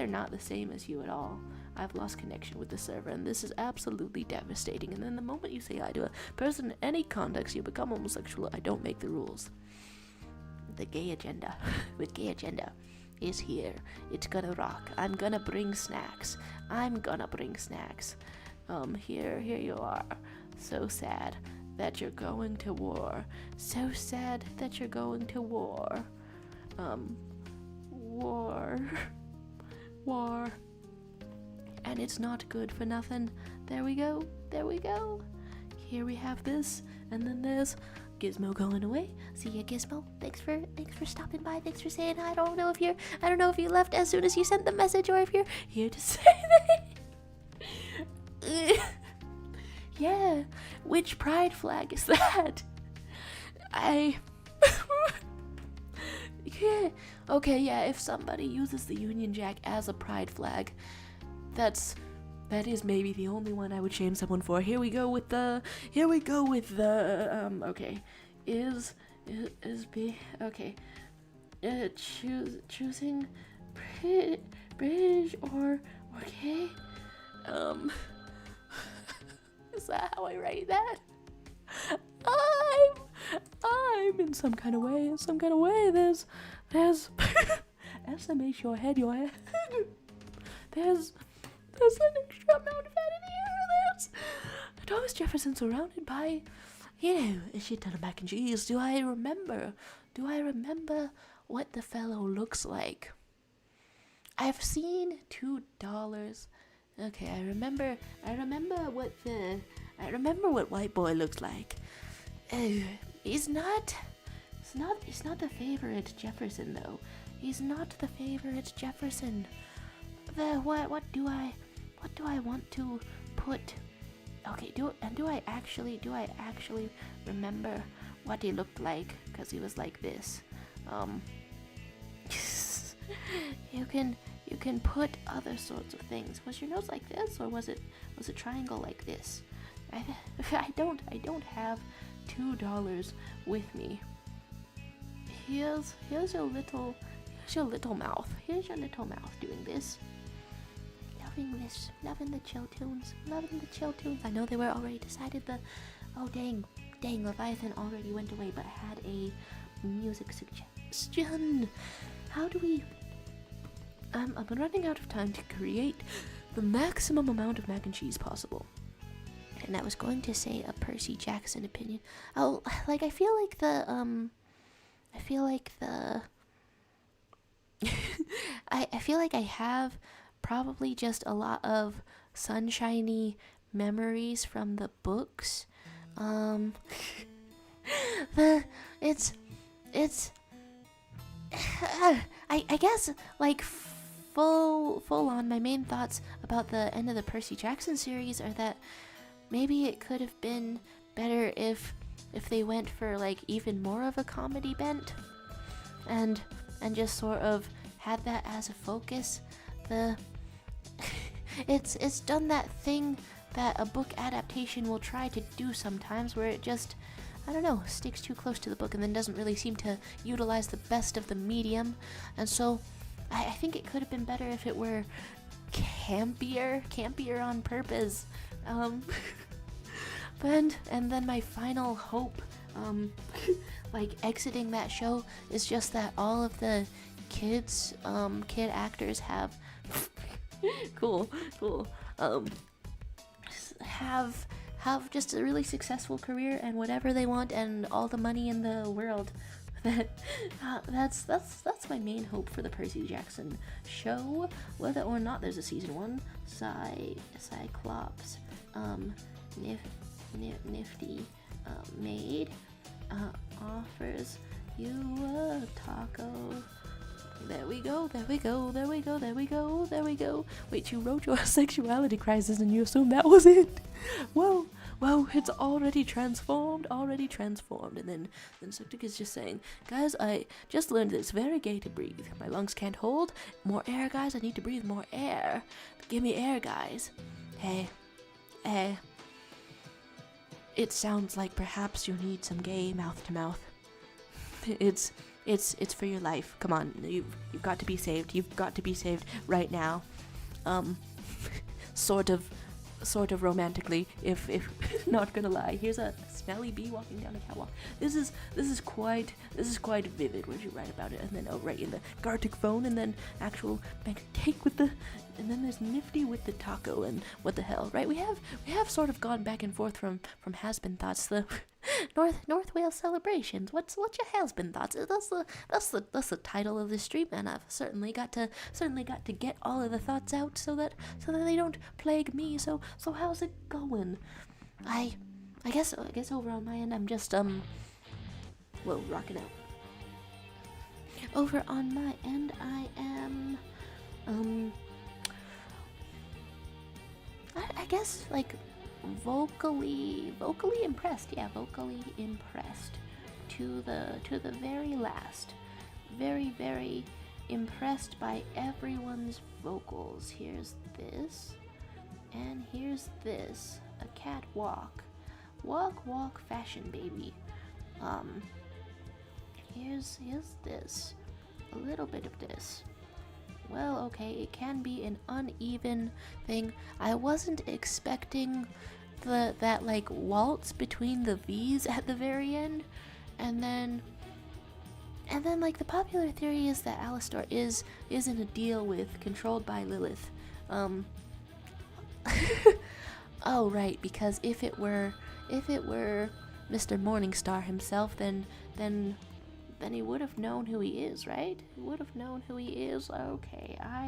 not the same as you at all? I've lost connection with the server, and this is absolutely devastating. And then the moment you say hi to a person in any context, you become homosexual. I don't make the rules. The gay agenda, the gay agenda is here. It's gonna rock. I'm gonna bring snacks. Here you are. So sad that you're going to war. So sad that you're going to war. War. And it's not good for nothing. There we go. Here we have this, and then there's Gizmo going away. See ya, Gizmo. Thanks for stopping by. Thanks for saying hi. I don't know if you left as soon as you sent the message, or if you're here to say that. Yeah. Which pride flag is that? Yeah. Okay, yeah, if somebody uses the Union Jack as a pride flag, that is maybe the only one I would shame someone for. Here we go with the okay. Is B okay. Choosing British or okay. Is that how I write that? I'm in some kind of way. There's SMH your head. There's an extra amount of that in here. Thomas Jefferson surrounded by, a shit ton of mac and cheese. Do I remember what the fellow looks like? I've seen $2. Okay, I remember what white boy looks like. He's not the favorite Jefferson though. He's not the favorite Jefferson. What do I want to put? Okay, do I actually remember what he looked like? Because he was like this. You can put other sorts of things. Was your nose like this, or was it triangle like this? I don't have $2 with me. Here's your little mouth. Here's your little mouth doing this. Loving the chill tunes. I know they were already decided, but oh dang, Leviathan already went away, but I had a music suggestion. How do we I'm running out of time to create the maximum amount of mac and cheese possible. And I was going to say a Percy Jackson opinion. Oh, like I feel like the I feel like I have probably just a lot of sunshiny memories from the books. I guess like full on my main thoughts about the end of the Percy Jackson series are that maybe it could have been better if they went for like even more of a comedy bent and just sort of had that as a focus. It's done that thing that a book adaptation will try to do sometimes, where it just, I don't know, sticks too close to the book and then doesn't really seem to utilize the best of the medium. And so I think it could have been better if it were campier on purpose. And then my final hope, like exiting that show, is just that all of the kid actors have cool have just a really successful career and whatever they want and all the money in the world. That's my main hope for the Percy Jackson show, whether or not there's a season 1. Cyclops nifty maid offers you a taco. There we go. Wait, you wrote your sexuality crisis and you assumed that was it? Well, Whoa, it's already transformed. And then Suktik is just saying, guys, I just learned that it's very gay to breathe. My lungs can't hold more air, guys. I need to breathe more air. Give me air, guys. Hey. It sounds like perhaps you need some gay mouth to mouth. It's for your life. Come on, you've got to be saved. You've got to be saved right now. Sort of romantically, if not gonna lie. Here's a smelly bee walking down a catwalk. This is quite vivid. Where'd you write about it? And then right in the gartic phone, and then actual cake with the, and then there's nifty with the taco, and what the hell, right? We have sort of gone back and forth from has-been thoughts, the North Wales celebrations. What's your has-been thoughts? That's the title of this stream, and I've certainly got to get all of the thoughts out so that they don't plague me. So how's it going? I guess over on my end I'm just rocking out. Over on my end I am I guess like vocally impressed. Yeah, vocally impressed to the very last. Very impressed by everyone's vocals. Here's this, and here's this. A cat walk, walk, fashion baby. Here's this. A little bit of this. Well, okay, it can be an uneven thing. I wasn't expecting that like waltz between the V's at the very end, and then like the popular theory is that Alistar is in a deal with Controlled by Lilith. Oh right, because if it were Mr. Morningstar himself, then he would have known who he is, right? He would have known who he is. Okay, I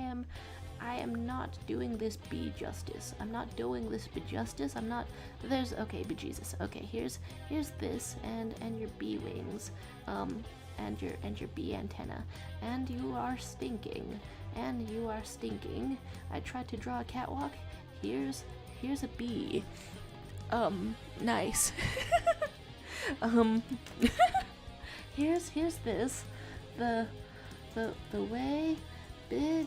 am not doing this be justice. I'm not doing this be justice. I'm not. There's okay, bejesus. Okay, here's this and your bee wings, and your bee antenna, and you are stinking. I tried to draw a catwalk. Here's a bee. Nice. Here's this, the way big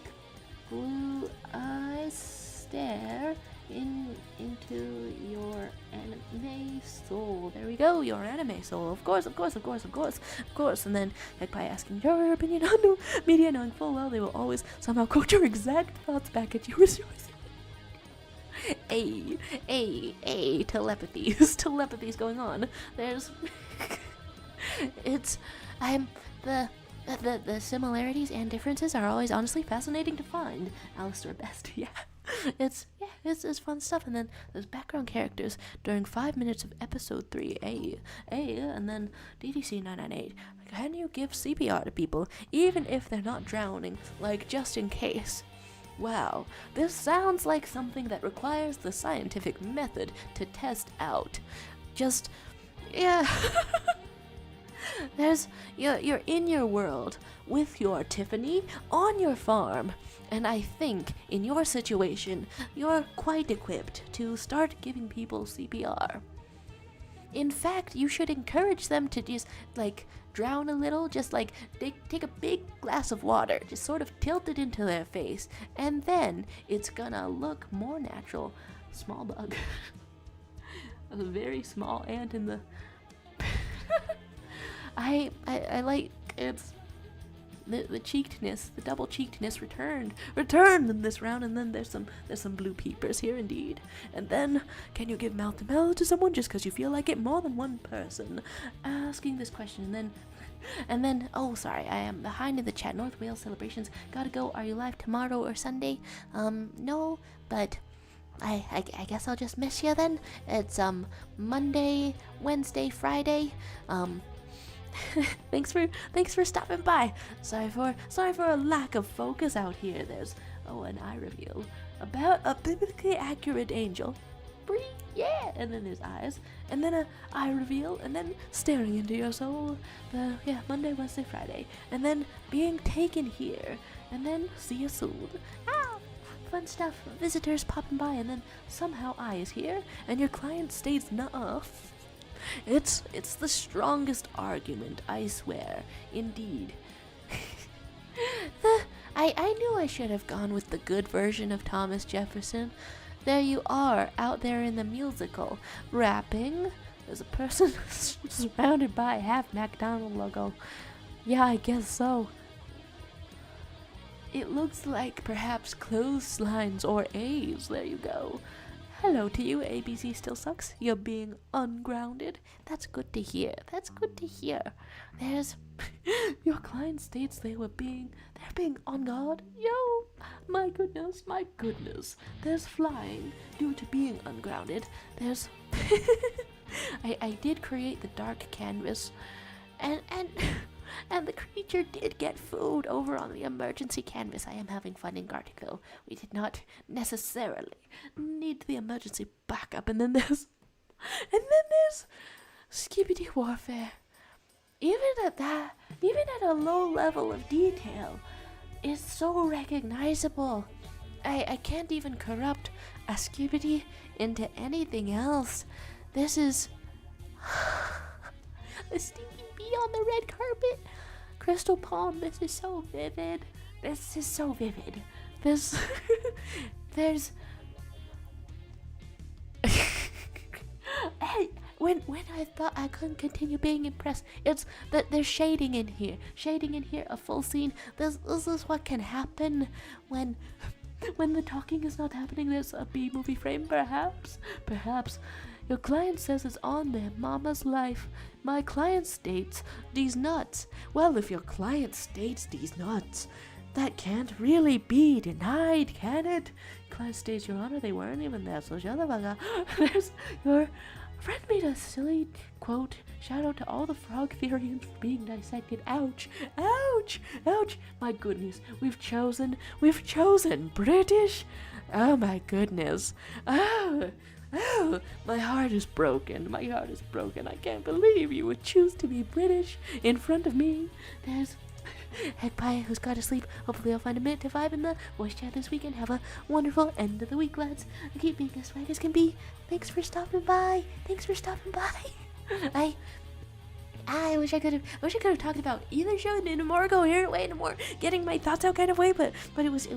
blue eyes stare into your anime soul. There we go, your anime soul. Of course. And then by asking your opinion on new media, knowing full well they will always somehow quote your exact thoughts back at you as yours. Telepathy's going on. There's the similarities and differences are always honestly fascinating to find. Alistar best, yeah. It's fun stuff. And then there's background characters during 5 minutes of episode 3. And then DDC 998. Can you give CPR to people even if they're not drowning, like just in case? Wow, this sounds like something that requires the scientific method to test out. Just, yeah. You're in your world with your Tiffany on your farm, and I think in your situation, you're quite equipped to start giving people CPR. In fact, you should encourage them to just, like, drown a little, just like take a big glass of water, just sort of tilt it into their face, and then it's gonna look more natural. Small bug. A very small ant in the I like it's the cheekedness, the double cheekedness returned in this round, and then there's some blue peepers here indeed. And then, can you give mouth to mouth to someone just because you feel like it? More than one person asking this question, and then oh sorry, I am behind in the chat. North Wales celebrations, gotta go. Are you live tomorrow or Sunday? No, but I guess I'll just miss you then. It's Monday, Wednesday, Friday. Thanks for stopping by. Sorry for a lack of focus out here. There's an eye reveal about a biblically accurate angel. Yeah, and then there's eyes, and then a eye reveal, and then staring into your soul. Monday, Wednesday, Friday, and then being taken here, and then see you soon. fun stuff, visitors popping by, and then somehow I is here, and your client states nuh-uh. It's the strongest argument, I swear, indeed. I knew I should have gone with the good version of Thomas Jefferson. There you are, out there in the musical, rapping. There's a person surrounded by a half McDonald logo. Yeah, I guess so. It looks like perhaps clotheslines or A's. There you go. Hello to you, ABC still sucks. You're being ungrounded. That's good to hear. That's good to hear. There's your client states they're being on guard. Yo, my goodness, my goodness. There's flying due to being ungrounded. There's I did create the dark canvas, and the creature did get food over on the emergency canvas. I am having fun in Gartic, though. We did not necessarily need the emergency backup. And then there's skibidi warfare. Even at a low level of detail, it's so recognizable. I can't even corrupt a skibidi into anything else. This is a stinky bee on the red carpet. Crystal Palm, this is so vivid. This is so vivid. There's hey, when I thought I couldn't continue being impressed, it's that there's shading in here, a full scene. This is what can happen when the talking is not happening. There's a B-movie frame, perhaps. Your client says it's on their mama's life. My client states these nuts. Well, if your client states these nuts, that can't really be denied, can it? Client states, Your Honor, they weren't even there, so shut the fuck up. There's your friend made a silly quote. Shout out to all the frog theorians for being dissected. Ouch, ouch, ouch. My goodness, we've chosen British. Oh my goodness. Oh, my heart is broken. I can't believe you would choose to be British in front of me. There's Heck Pie, who's got to sleep. Hopefully I'll find a minute to vibe in the voice chat this weekend. Have a wonderful end of the week, lads. I keep being as swag as can be. Thanks for stopping by. I wish I could have talked about either show in a more coherent way, in a more getting my thoughts out kind of way, but it was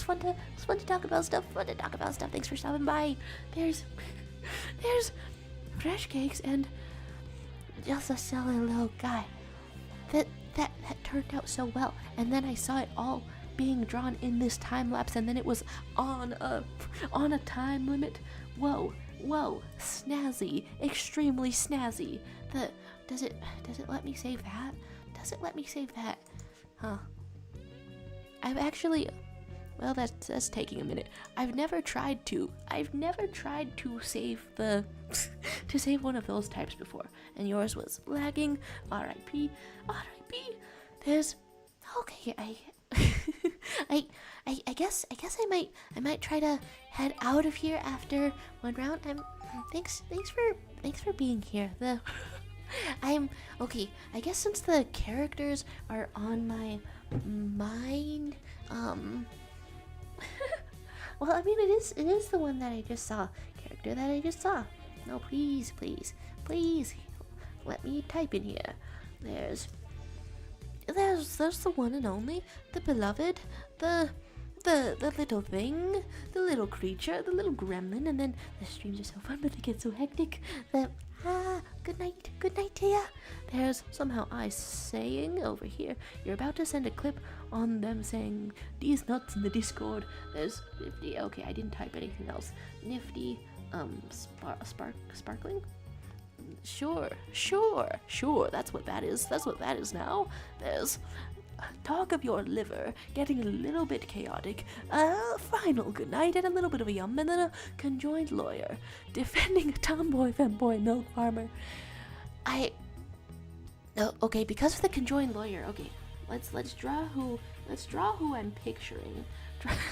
fun to talk about stuff. Thanks for stopping by. There's fresh cakes and just a silly little guy that turned out so well, and then I saw it all being drawn in this time lapse, and then it was on a time limit. Whoa, snazzy, extremely snazzy. Does it let me save that? Huh. I've actually, well, that's taking a minute. I've never tried to save to save one of those types before, and yours was lagging. R.I.P. There's okay. I guess I might try to head out of here after one round. Thanks for being here. I'm okay. I guess since the characters are on my mind, well, I mean, it is the one that I just saw. Character that I just saw. No, please, let me type in here. There's the one and only, the beloved, the little thing, the little creature, the little gremlin, and then the streams are so fun, but they get so hectic. Good night to ya. There's somehow I saying over here, you're about to send a clip on them saying these nuts in the Discord. There's nifty, okay, I didn't type anything else. Nifty, sparkling? Sure, that's what that is now. There's talk of your liver getting a little bit chaotic, final good night and a little bit of a yum, and then a conjoined lawyer defending a tomboy femboy milk farmer. Okay, because of the conjoined lawyer, okay, let's draw who I'm picturing.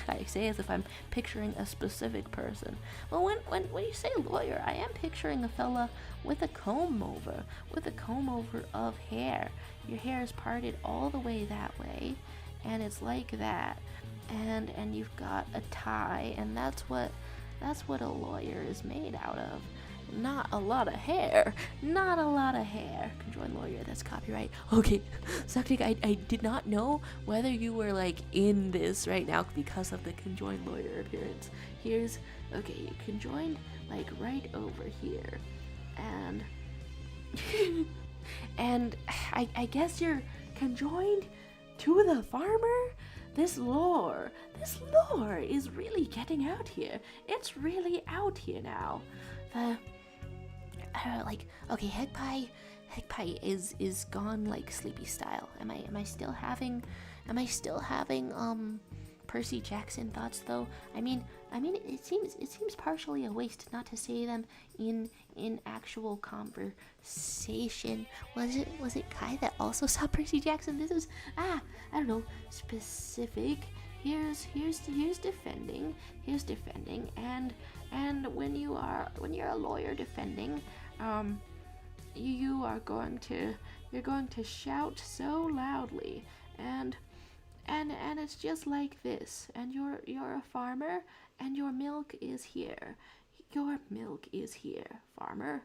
I say as if I'm picturing a specific person. Well, when you say lawyer, I am picturing a fella with a comb over of hair. Your hair is parted all the way that way, and it's like that. and you've got a tie, and that's what a lawyer is made out of. Not a lot of hair. Not a lot of hair. Conjoined lawyer, that's copyright. Okay, Saktik, I did not know whether you were like in this right now because of the conjoined lawyer appearance. Here's, okay, you conjoined like right over here. And, and I guess you're conjoined to the farmer? This lore is really getting out here. It's really out here now. Like, okay, Hegpie is gone like Sleepy style. Am I still having Percy Jackson thoughts though? I mean it seems partially a waste not to say them in actual conversation. Was it Kai that also saw Percy Jackson? This is I don't know, specific. Here's defending. Here's defending, and when you're a lawyer defending, you're going to shout so loudly, and it's just like this. And you're a farmer, and your milk is here. Your milk is here, farmer.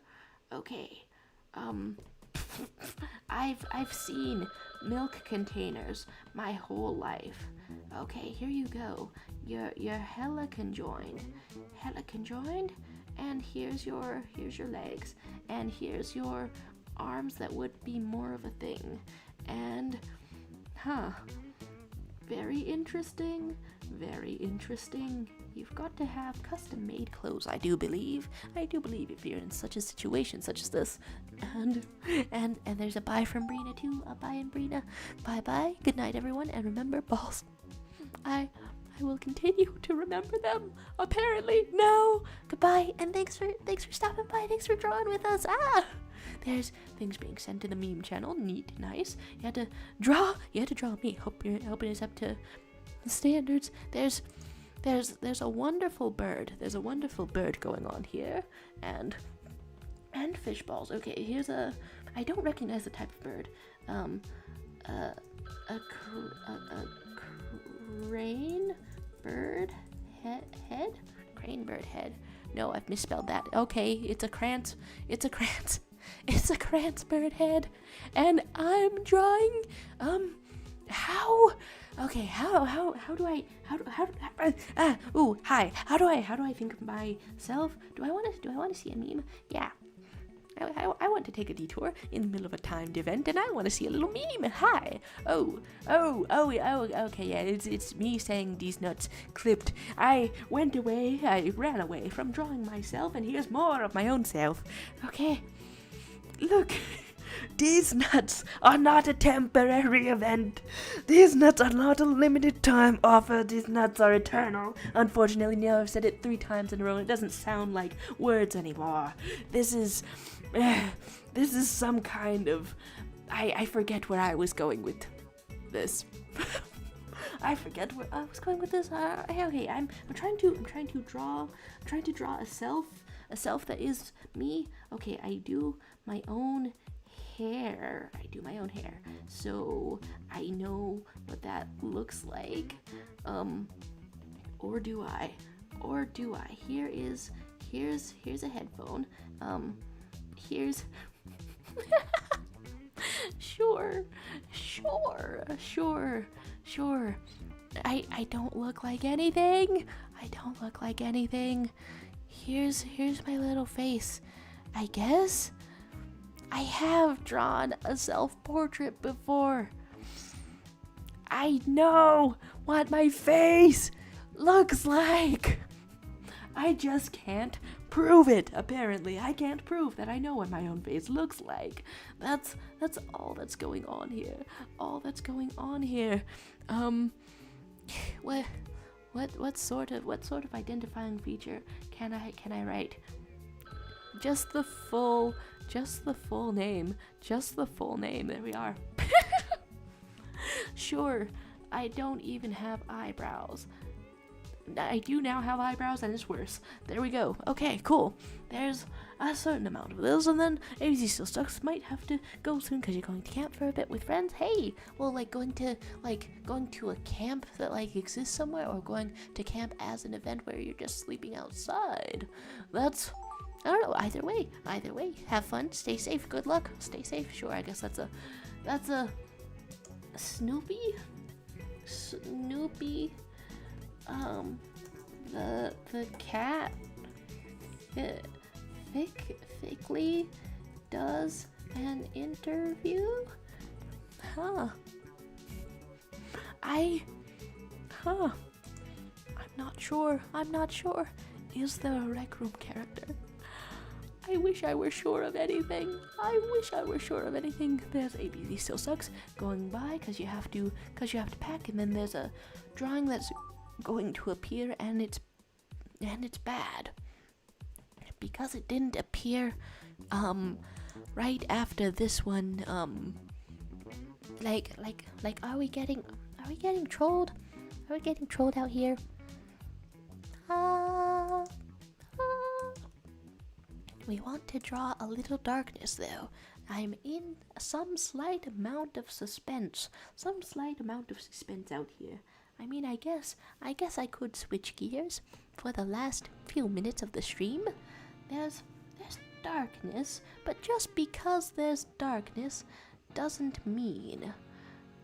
Okay. I've seen milk containers my whole life. Okay, here you go. You're hella conjoined, and here's your legs, and here's your arms that would be more of a thing, and very interesting. You've got to have custom-made clothes, I do believe if you're in such a situation such as this. And there's a bye from Brina too. A bye and Brina. Bye. Good night, everyone, and remember, balls. I will continue to remember them. Apparently, no. Goodbye, and thanks for stopping by. Thanks for drawing with us. There's things being sent to the meme channel. Neat, nice. You had to draw me. Hope it's up to standards. There's a wonderful bird. There's a wonderful bird going on here, and fish balls. Okay, here's I don't recognize the type of bird. A crane bird head. Crane bird head. No, I've misspelled that. Okay, it's a krantz. It's a krantz bird head, and I'm drawing. How? Okay, how do I hi. How do I think of myself? Do I want to see a meme? Yeah. I want to take a detour in the middle of a timed event, and I want to see a little meme. Hi. Oh, okay, yeah, it's me saying these nuts clipped. I ran away from drawing myself, and here's more of my own self. Okay. Look. These nuts are not a temporary event. These nuts are not a limited time offer. These nuts are eternal. Unfortunately, now I've said it 3 times in a row. It doesn't sound like words anymore. This is some kind of... I forget where I was going with this. I forget where I was going with this. Okay, I'm trying to draw a self that is me. Okay, I do my own hair. So I know what that looks like. Or do I? Here's a headphone. Here's Sure. I don't look like anything. Here's my little face. I guess I have drawn a self-portrait before. I know what my face looks like. I just can't prove it, apparently. I can't prove that I know what my own face looks like. That's all that's going on here. What sort of identifying feature can I write? Just the full name. There we are. Sure, I don't even have eyebrows. I do now have eyebrows, and it's worse. There we go. Okay, cool. There's a certain amount of those, and then ABC Still Sucks might have to go soon because you're going to camp for a bit with friends. Hey, well, like going to a camp that like exists somewhere, or going to camp as an event where you're just sleeping outside. That's, I don't know. Either way, have fun, stay safe, good luck, stay safe. Sure, I guess that's a Snoopy. The cat thickly does an interview? I'm not sure. Is there a Rec Room character? I wish I were sure of anything. There's ABC Still Sucks going by because you have to pack, and then there's a drawing that's going to appear, and it's bad because it didn't appear right after this one. Are we getting trolled? Are we getting trolled out here? We want to draw a little darkness, though. I'm in some slight amount of suspense out here. I mean, I guess I could switch gears for the last few minutes of the stream. There's darkness, but just because there's darkness doesn't mean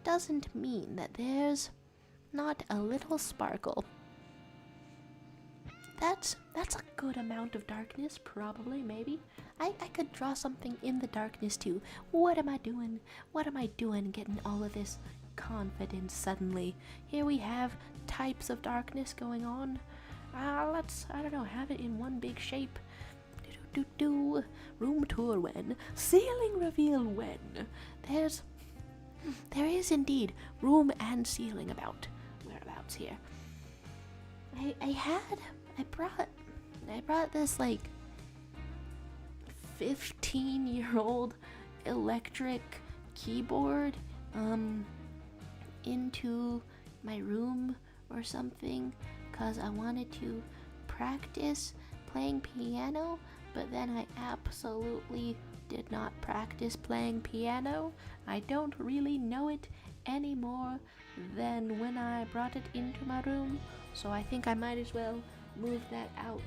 that there's not a little sparkle. That's a good amount of darkness, probably, maybe. I could draw something in the darkness too. What am I doing? Getting all of this confidence suddenly. Here we have types of darkness going on. Let's, I don't know, have it in one big shape. Room tour when. Ceiling reveal when. There is indeed room and ceiling whereabouts here. I brought this like 15-year-old electric keyboard into my room or something because I wanted to practice playing piano, but then I absolutely did not practice playing piano. I don't really know it any more than when I brought it into my room, so I think I might as well move that out.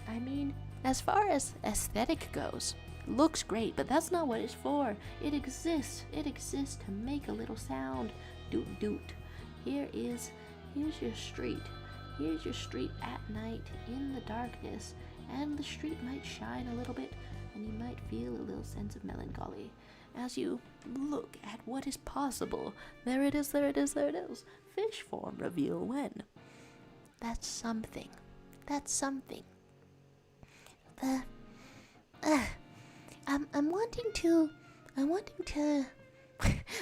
I mean, as far as aesthetic goes, looks great, but that's not what it's for. It exists to make a little sound. Doot doot. Here's your street. Here's your street at night in the darkness, and the street might shine a little bit, and you might feel a little sense of melancholy as you look at what is possible. There it is. Fish form reveal when. That's something. I'm wanting to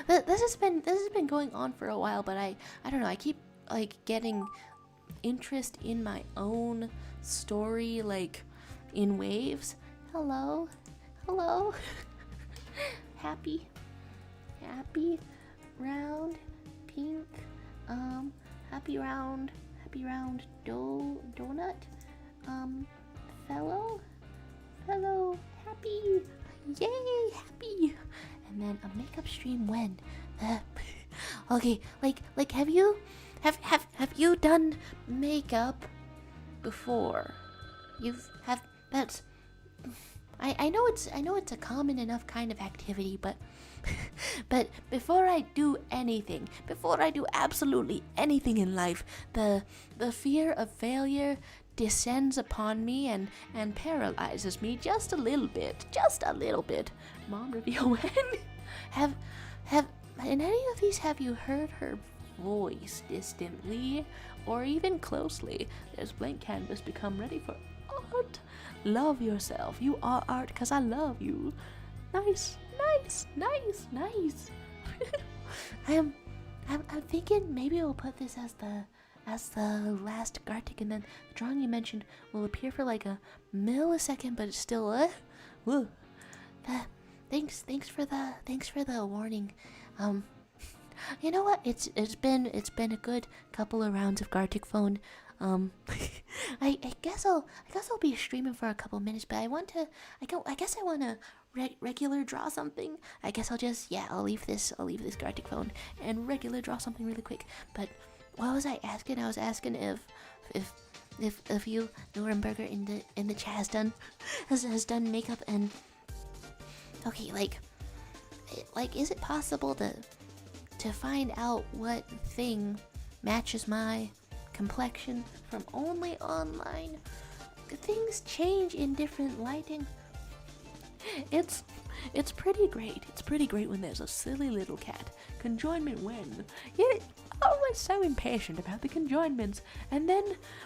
this has been going on for a while, but I don't know, I keep like getting interest in my own story, like in waves. Hello happy round pink happy round donut fellow happy, yay, happy. And then a makeup stream when okay, like have you done makeup before? That's I know it's a common enough kind of activity, but but before I do absolutely anything in life, the fear of failure descends upon me and paralyzes me just a little bit. Mom reveal when. Have in any of these have you heard her voice distantly or even closely? There's blank canvas, become ready for art. Love yourself. You are art because I love you. Nice. I'm thinking maybe we'll put this as the last gartic, and then the drawing you mentioned will appear for like a millisecond, but it's still woo. Thanks for the warning. You know what? It's been a good couple of rounds of Gartic phone. I guess I'll be streaming for a couple minutes, but I guess I want to regular draw something. I guess I'll leave this gartic phone and regular draw something really quick. But what was I asking? I was asking if you Nuremberger in the chat has done makeup. And okay, like is it possible to find out what thing matches my complexion from only online? Things change in different lighting. It's pretty great. It's pretty great when there's a silly little cat. Conjoinment when. You're always so impatient about the conjoinments. And then,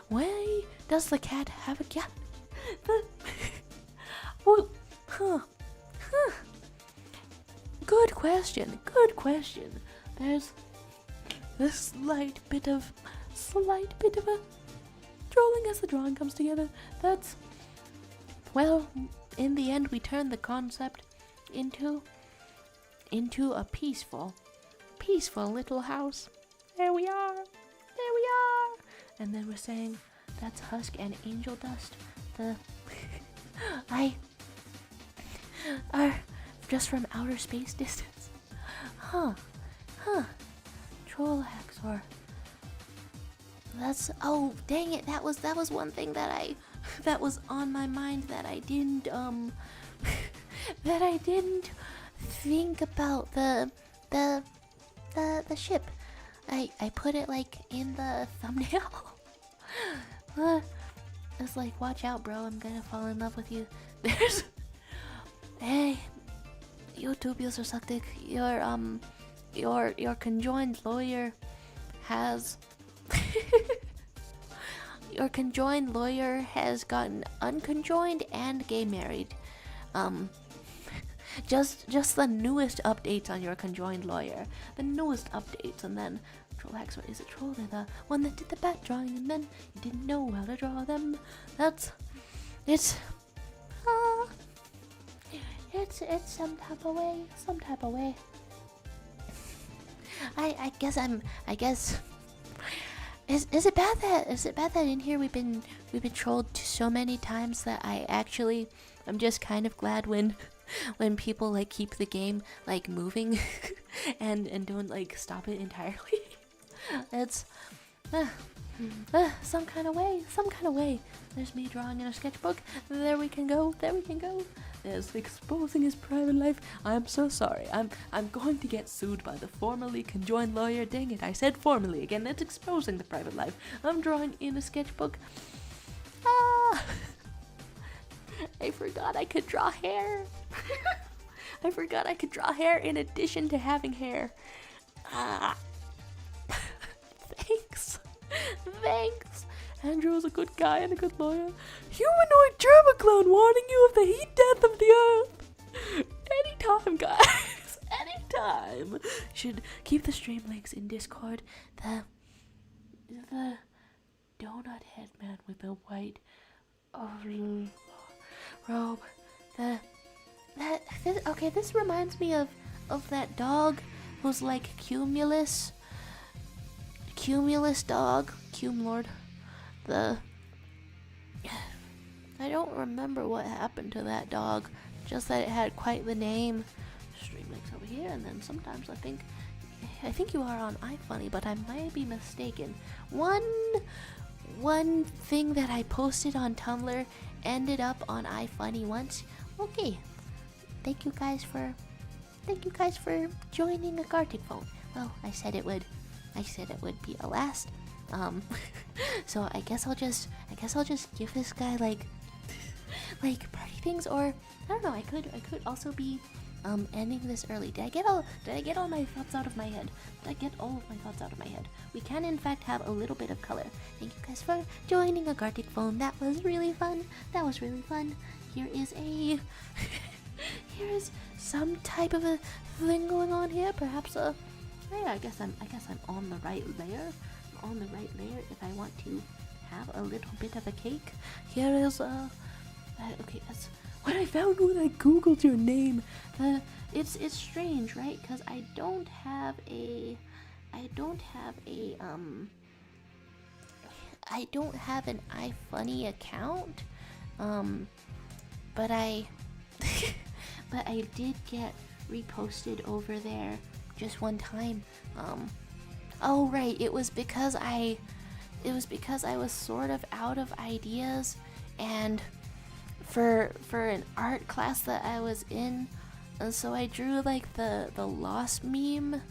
why does the cat have a cat? Well, Good question. There's a slight bit of a trolling as the drawing comes together. Well, in the end, we turn the concept into a peaceful little house. There we are. And then we're saying that's husk and angel dust. Are just from outer space distance. Troll hacks or oh dang it, that was one thing that was on my mind that I didn't that I didn't think about the ship. I put it like in the thumbnail. It's like, watch out, bro, I'm gonna fall in love with you. Hey, YouTube user Suckdick, your conjoined lawyer has your conjoined lawyer has gotten unconjoined and gay married. Just the newest updates on your conjoined lawyer. The newest updates. And then Trollax, what is it? Troll, the one that did the bat drawing, and then you didn't know how to draw them. It's some type of way. I guess is it bad that in here we've been trolled so many times that I'm just kind of glad when people like keep the game like moving and don't like stop it entirely. It's some kind of way. There's me drawing in a sketchbook. There we can go. There's exposing his private life. I'm so sorry. I'm going to get sued by the formerly conjoined lawyer. Dang it, I said formally again. That's exposing the private life. I'm drawing in a sketchbook. I forgot I could draw hair. I forgot I could draw hair in addition to having hair. Thanks. Andrew's a good guy and a good lawyer. Humanoid German clone warning you of the heat death of the earth. Anytime, guys. Anytime. Should keep the stream links in Discord. The donut head man with the white robe. This reminds me of that dog who's like Cumulus dog, Cumlord. I don't remember what happened to that dog, just that it had quite the name. Stream links over here, and then sometimes I think you are on iFunny, but I might be mistaken. One thing that I posted on Tumblr ended up on iFunny once. Okay, thank you guys for joining a gartic phone. Well, I said it would be a last. So I guess I'll just give this guy like party things, or I don't know. I could also be ending this early. Did I get all my thoughts out of my head? We can in fact have a little bit of color. Thank you guys for joining a gartic phone. That was really fun. Here is some type of a thing going on here. Perhaps I guess I'm on the right layer. If I want to have a little bit of a cake. Here is okay, that's what I found when I googled your name. It's strange, right? Because I don't have a I don't have an iFunny account, but I but I did get reposted over there just one time. Oh right, it was because I was sort of out of ideas, and for an art class that I was in, and so I drew like the lost meme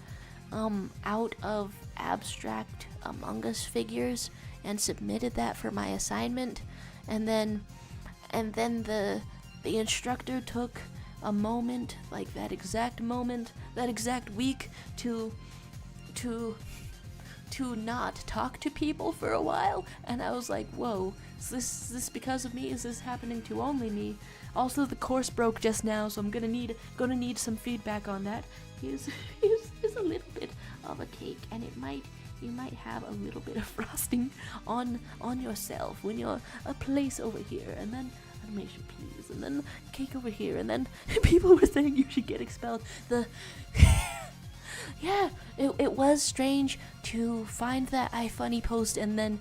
out of abstract Among Us figures and submitted that for my assignment, and then the instructor took a moment, like that exact week, to not talk to people for a while, and I was like, whoa, is this because of me? Is this happening to only me? Also, the course broke just now, so I'm gonna need some feedback on that. Here's a little bit of a cake, and you might have a little bit of frosting on yourself when you're a place over here, and then animation please, and then cake over here, and then people were saying you should get expelled. Yeah, it was strange to find that iFunny post, and then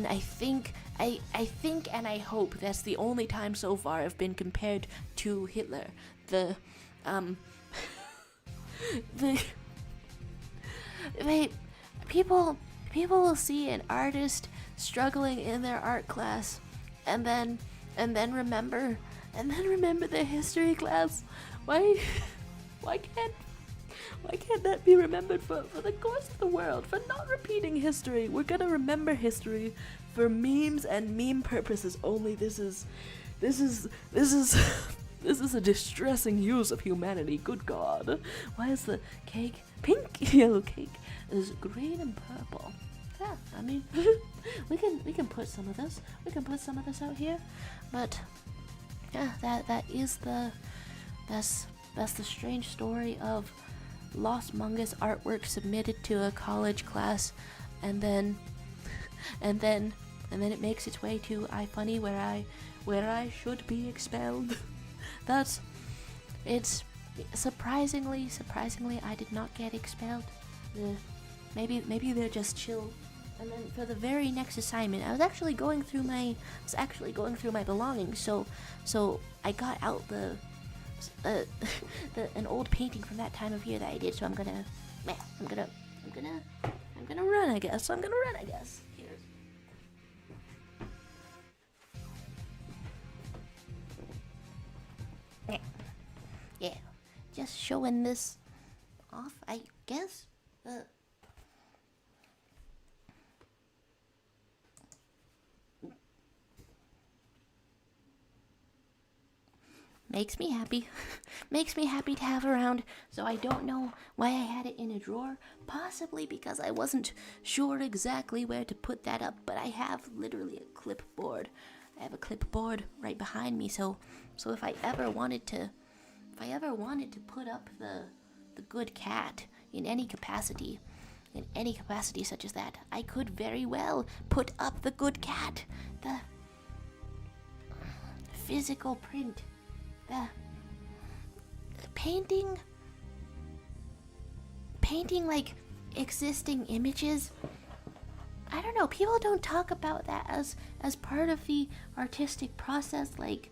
I think and I hope that's the only time so far I've been compared to Hitler. People will see an artist struggling in their art class, and then remember their history class. Why can't that be remembered for the course of the world, for not repeating history? We're gonna remember history for memes and meme purposes only. This is a distressing use of humanity. Good God. Why is the cake pink? Yellow cake is green and purple. Yeah, I mean, we can put some of this. We can put some of this out here. But yeah, that's the strange story of Lost Among Us artwork submitted to a college class, and then it makes its way to iFunny, where I should be expelled. It's surprisingly I did not get expelled. Maybe they're just chill. And then for the very next assignment, I was actually going through my belongings, so I got out an old painting from that time of year that I did. So I'm gonna run, I guess. Here. Yeah, just showing this off, I guess. Makes me happy. Makes me happy to have around. So I don't know why I had it in a drawer. Possibly because I wasn't sure exactly where to put that up. But I have literally a clipboard. I have a clipboard right behind me. So if I ever wanted to put up the good cat in any capacity such as that, I could very well put up the good cat. The physical print. The painting like existing images. I don't know, people don't talk about that as part of the artistic process like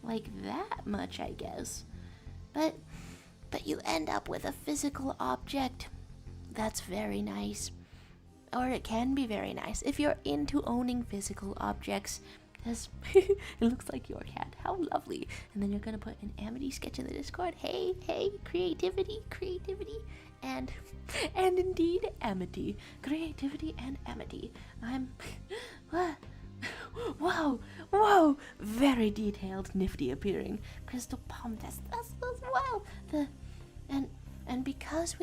that much, I guess. But you end up with a physical object that's very nice. Or it can be very nice if you're into owning physical objects. It looks like your cat. How lovely. And then you're gonna put an Amity sketch in the Discord. Hey, creativity, and indeed Amity, creativity and Amity. I'm whoa, very detailed, nifty appearing crystal palm test. That's wow. And because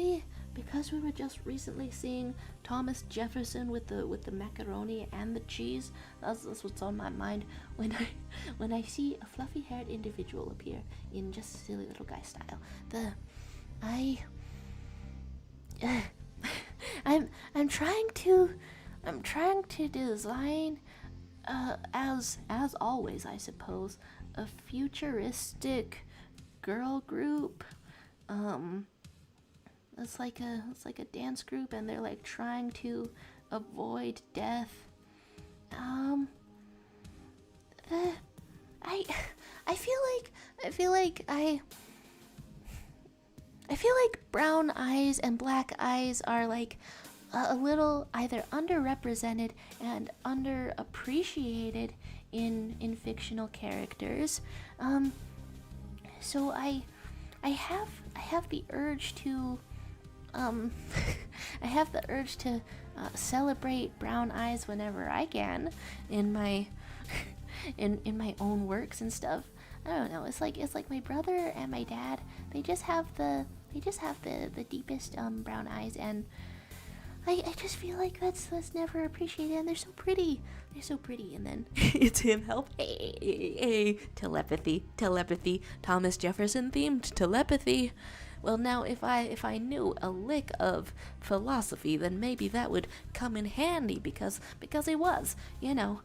we were just recently seeing Thomas Jefferson with the macaroni and the cheese, that's what's on my mind when I see a fluffy-haired individual appear in just silly little guy style. I'm trying to design as always, I suppose, a futuristic girl group. It's like a dance group, and they're like trying to avoid death, Um, uh, I, I feel like, I feel like I feel like brown eyes and black eyes are like a little either underrepresented and underappreciated in fictional characters. So I have the urge to um I have the urge to celebrate brown eyes whenever I can in my in my own works and stuff. I don't know. It's like my brother and my dad. They just have the the deepest brown eyes, and I just feel like that's never appreciated, and they're so pretty. They're so pretty. And then it's him, help. Hey. Telepathy. Thomas Jefferson themed telepathy. Well, now if I knew a lick of philosophy, then maybe that would come in handy because it was, you know,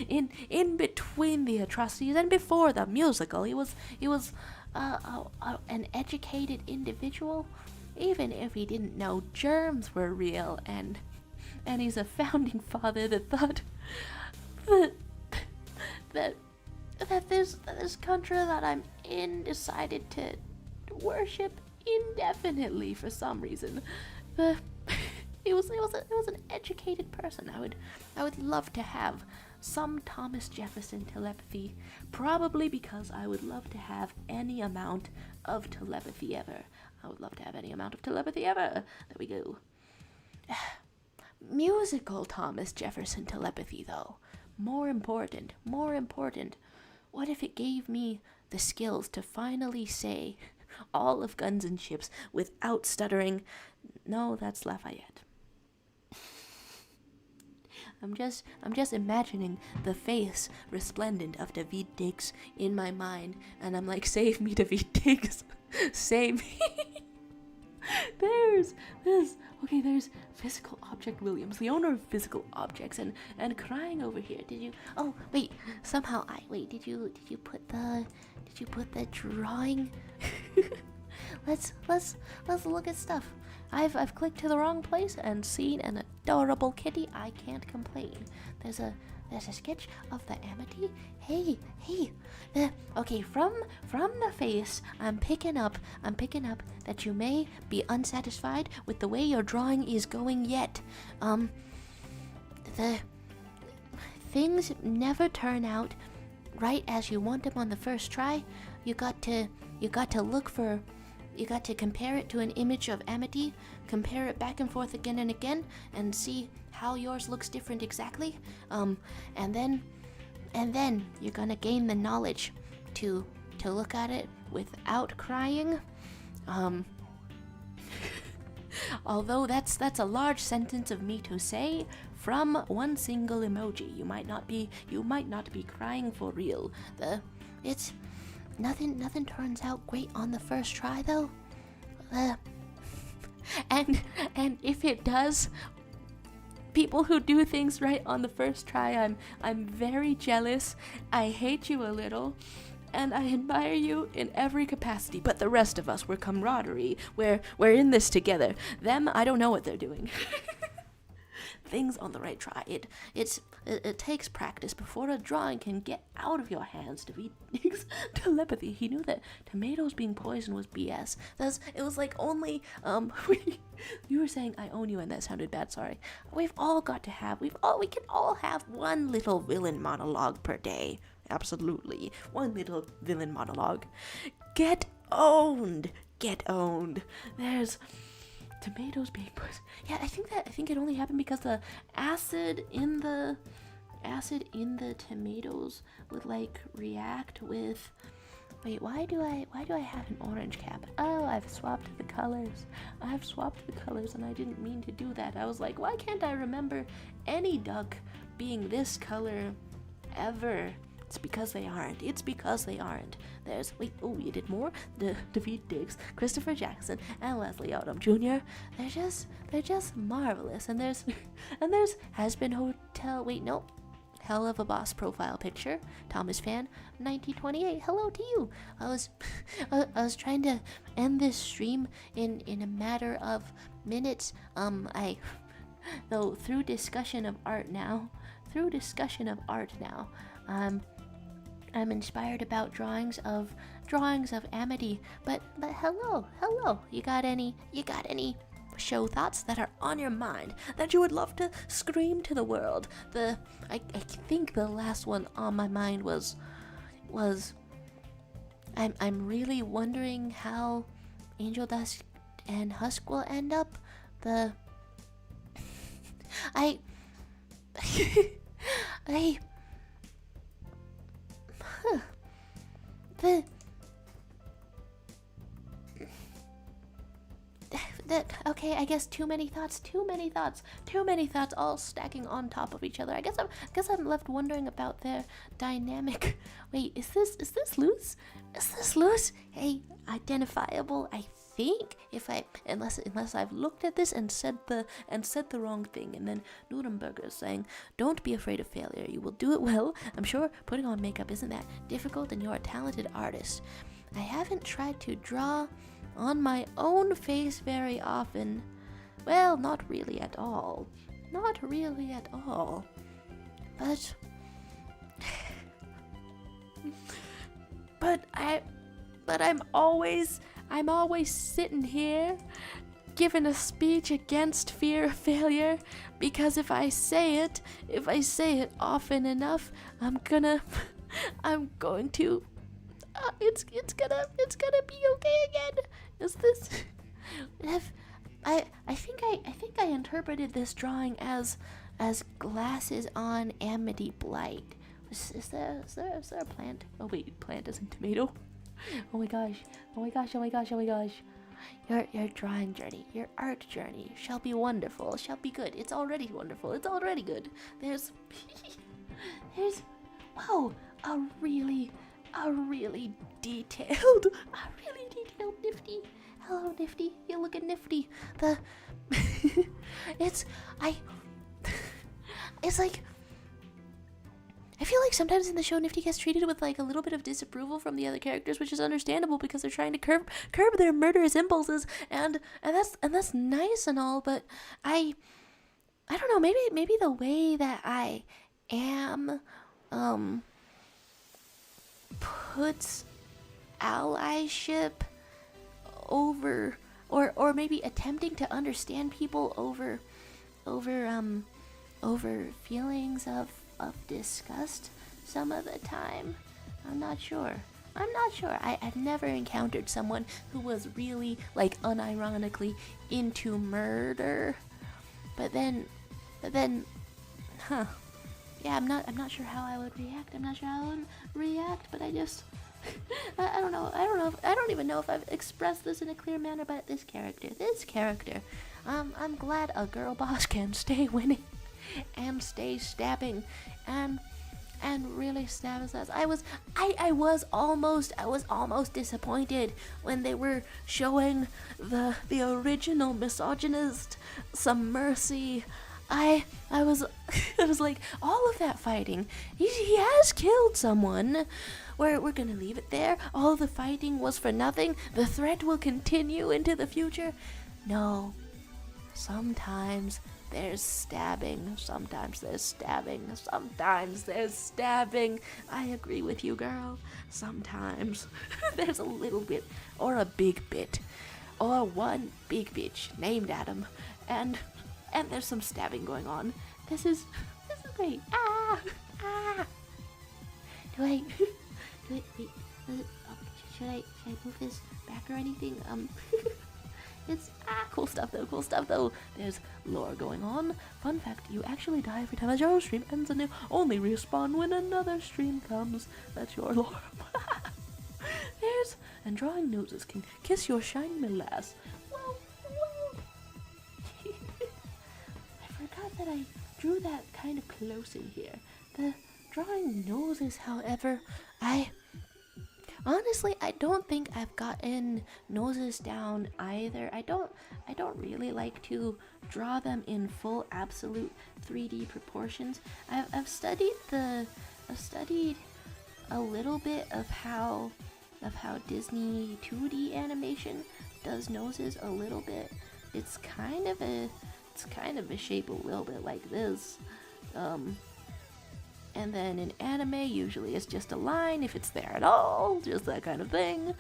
in between the atrocities and before the musical, he was an educated individual, even if he didn't know germs were real, and he's a founding father that thought that this country that I'm in decided to worship indefinitely for some reason. He was an educated person. I would love to have some Thomas Jefferson telepathy, probably because I would love to have any amount of telepathy ever. I would love to have any amount of telepathy ever. There we go. Musical Thomas Jefferson telepathy, though. More important. What if it gave me the skills to finally say all of Guns and Ships without stuttering? No, that's Lafayette. I'm just imagining the face resplendent of David Diggs in my mind, and I'm like, save me, David Diggs, save me. There's Physical Object Williams, the owner of Physical Objects, and crying over here. Did you? Oh wait, somehow Did you put the drawing? Let's look at stuff. I've clicked to the wrong place and seen an adorable kitty. I can't complain. There's a sketch of the Amity. Hey. Okay, from the face, I'm picking up that you may be unsatisfied with the way your drawing is going yet. The things never turn out right as you want them on the first try. You got to compare it to an image of Amity, compare it back and forth again and again, and see how yours looks different exactly. And then you're gonna gain the knowledge to look at it without crying. Although that's a large sentence of me to say from one single emoji. You might not be crying for real. It's nothing turns out great on the first try though. And if it does, people who do things right on the first try, I'm very jealous. I hate you a little, and I admire you in every capacity. But the rest of us, we're camaraderie. We're in this together. Them, I don't know what they're doing. Things on the right try. It takes practice before a drawing can get out of your hands. To be telepathy. He knew that tomatoes being poisoned was BS. It was like only you were saying I own you, and that sounded bad. Sorry. We can all have one little villain monologue per day. Absolutely, one little villain monologue. Get owned. There's tomatoes being poisoned. Yeah, I think it only happened because the acid in the tomatoes would like react with. Wait, why do I have an orange cap? Oh, I've swapped the colors, and I didn't mean to do that. I was like, why can't I remember any duck being this color ever? It's because they aren't. There's, you did more? David Diggs, Christopher Jackson, and Leslie Odom Jr. They're just marvelous. And there's Hazbin Hotel. Wait, no. Hell of a Boss profile picture. Thomas Fan, 1928. Hello to you. I was trying to end this stream in a matter of minutes. I though through discussion of art now, I'm inspired about drawings of Amity. But hello, you got any show thoughts that are on your mind that you would love to scream to the world? I think the last one on my mind was I'm really wondering how Angel Dust and Husk will end up. I okay, I guess too many thoughts, all stacking on top of each other. I guess I'm left wondering about their dynamic. Wait, is this loose? Hey, identifiable, I think, unless I've looked at this and said the wrong thing. And then Nuremberger is saying, "Don't be afraid of failure. You will do it well. I'm sure putting on makeup isn't that difficult, and you're a talented artist. I haven't tried to draw on my own face very often. Well, not really at all. But I'm always sitting here giving a speech against fear of failure, because if I say it often enough, I'm going to it's gonna be okay again. Is this I think I interpreted this drawing as glasses on Amity Blight. Is there a plant? Oh wait, plant isn't tomato. Oh my gosh. Your drawing journey, your art journey shall be wonderful, shall be good. It's already wonderful. It's already good. There's wow, a really detailed Nifty. Hello, Nifty. You're looking nifty. It's like, I feel like sometimes in the show Nifty gets treated with like a little bit of disapproval from the other characters, which is understandable because they're trying to curb their murderous impulses, and that's nice and all, but I don't know, maybe the way that I am puts allyship over, or maybe attempting to understand people over feelings of disgust some of the time. I'm not sure. I've never encountered someone who was really, like, unironically into murder. But then, yeah, I'm not sure how I would react. But I just, I don't know. I don't even know if I've expressed this in a clear manner. But this character, I'm glad a girl boss can stay winning and stay stabbing and really stab his ass. I was almost disappointed when they were showing the original misogynist some mercy. I was like, all of that fighting, he has killed someone. We're gonna leave it there. All the fighting was for nothing. The threat will continue into the future. No, sometimes there's stabbing, sometimes there's stabbing. I agree with you, girl. Sometimes there's a little bit, or a big bit, or one big bitch named Adam, and there's some stabbing going on. This is great. Wait, should I move this back or anything? It's cool stuff though. There's lore going on. Fun fact, you actually die every time a Joe stream ends, and you only respawn when another stream comes. That's your lore. And drawing noses can kiss your shiny middle ass. Whoa. I forgot that I drew that kind of close in here. The drawing noses, however, honestly, I don't think I've gotten noses down either. I don't really like to draw them in full absolute 3D proportions. I've studied a little bit of how Disney 2D animation does noses a little bit. It's kind of a it's kind of a shape a little bit like this. And then in anime, usually it's just a line, if it's there at all, just that kind of thing.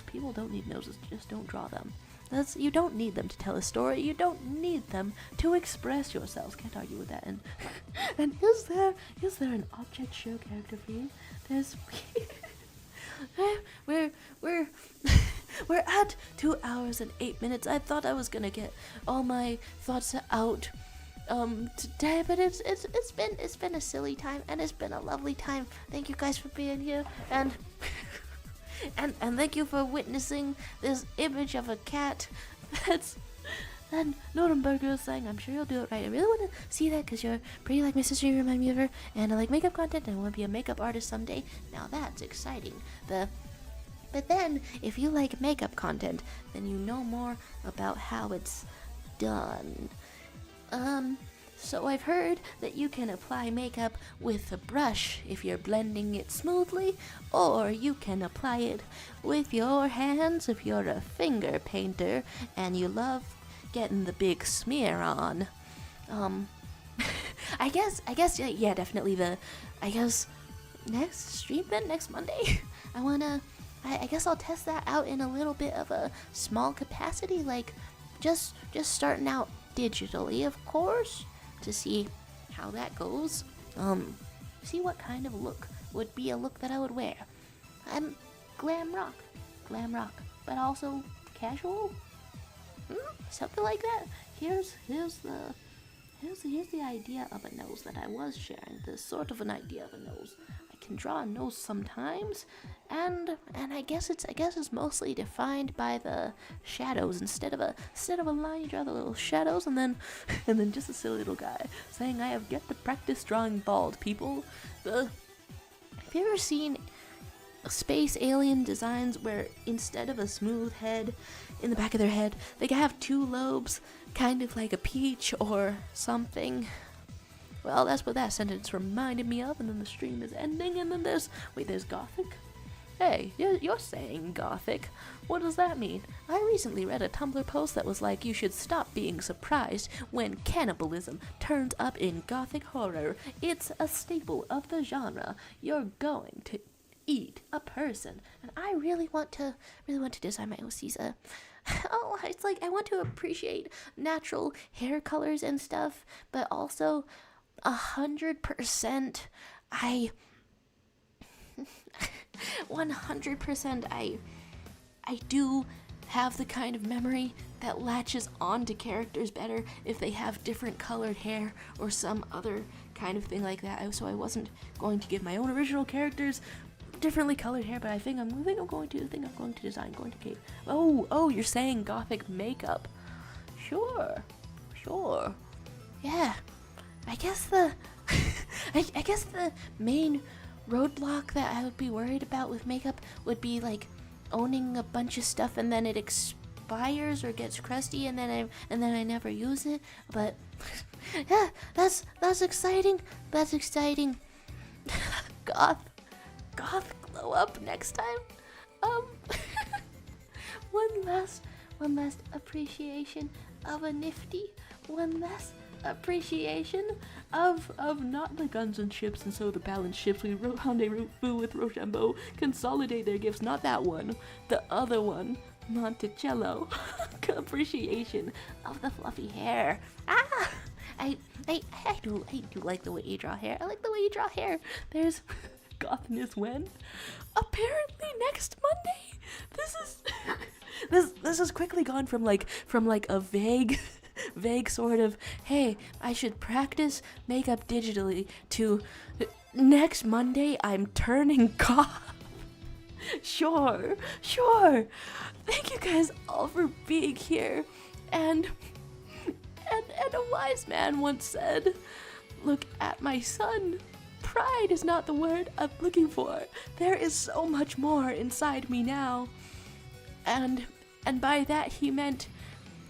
People don't need noses, just don't draw them. You don't need them to tell a story, you don't need them to express yourselves. Can't argue with that. And is there an object show character for you? There's we're at 2 hours and 8 minutes. I thought I was gonna get all my thoughts out today, but it's been a silly time, and it's been a lovely time. Thank you guys for being here, and thank you for witnessing this image of a cat and Nuremberger is saying, I'm sure you'll do it right. I really want to see that because you're pretty like my sister, you remind me of her, and I like makeup content, and I want to be a makeup artist someday. Now that's exciting. But then, if you like makeup content, then you know more about how it's done. So I've heard that you can apply makeup with a brush if you're blending it smoothly, or you can apply it with your hands if you're a finger painter and you love getting the big smear on. I guess, yeah, definitely next screamin, next Monday, I guess I'll test that out in a little bit of a small capacity, like just starting out digitally, of course, to see how that goes. See what kind of look would be a look that I would wear. I'm glam rock, but also casual, something like that. Here's the idea of a nose that I was sharing. This sort of an idea of a nose. I can draw a nose sometimes, and I guess it's mostly defined by the shadows. Instead of a line, you draw the little shadows, and then just a silly little guy saying, I have yet to practice drawing bald people. Have you ever seen space alien designs where instead of a smooth head in the back of their head, they have two lobes, kind of like a peach or something? Well, that's what that sentence reminded me of, and then the stream is ending, and then there's Gothic? Hey, you're saying Gothic. What does that mean? I recently read a Tumblr post that was like, you should stop being surprised when cannibalism turns up in Gothic horror. It's a staple of the genre. You're going to eat a person. And I really want to design my OCs. It's like I want to appreciate natural hair colors and stuff, but also 100% 100% I do have the kind of memory that latches on to characters better if they have different colored hair or some other kind of thing like that. So I wasn't going to give my own original characters differently colored hair, but I think I'm going to design, going to Kate. Oh, you're saying Gothic makeup. Sure. Yeah. I guess the main roadblock that I would be worried about with makeup would be like owning a bunch of stuff and then it expires or gets crusty and then I never use it. But yeah, that's exciting. Goth glow up next time. One last appreciation of a nifty. One last appreciation of not the guns and ships, and so the balanced ships we rendezvous with Rochambeau consolidate their gifts. Not that one, the other one, Monticello. Appreciation of the fluffy hair. I do like the way you draw hair. I like the way you draw hair. There's Gothness when? Apparently next Monday. This has quickly gone from like a vague sort of, hey, I should practice makeup digitally, to next Monday I'm turning goth. Sure. Thank you guys all for being here. And a wise man once said, look at my son. Pride is not the word I'm looking for. There is so much more inside me now. And by that he meant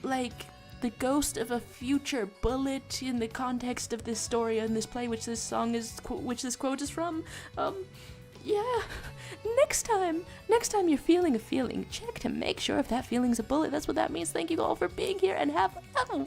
like the ghost of a future bullet in the context of this story and this play, which this quote is from. Yeah. Next time you're feeling a feeling, check to make sure if that feeling's a bullet. That's what that means. Thank you all for being here, and have a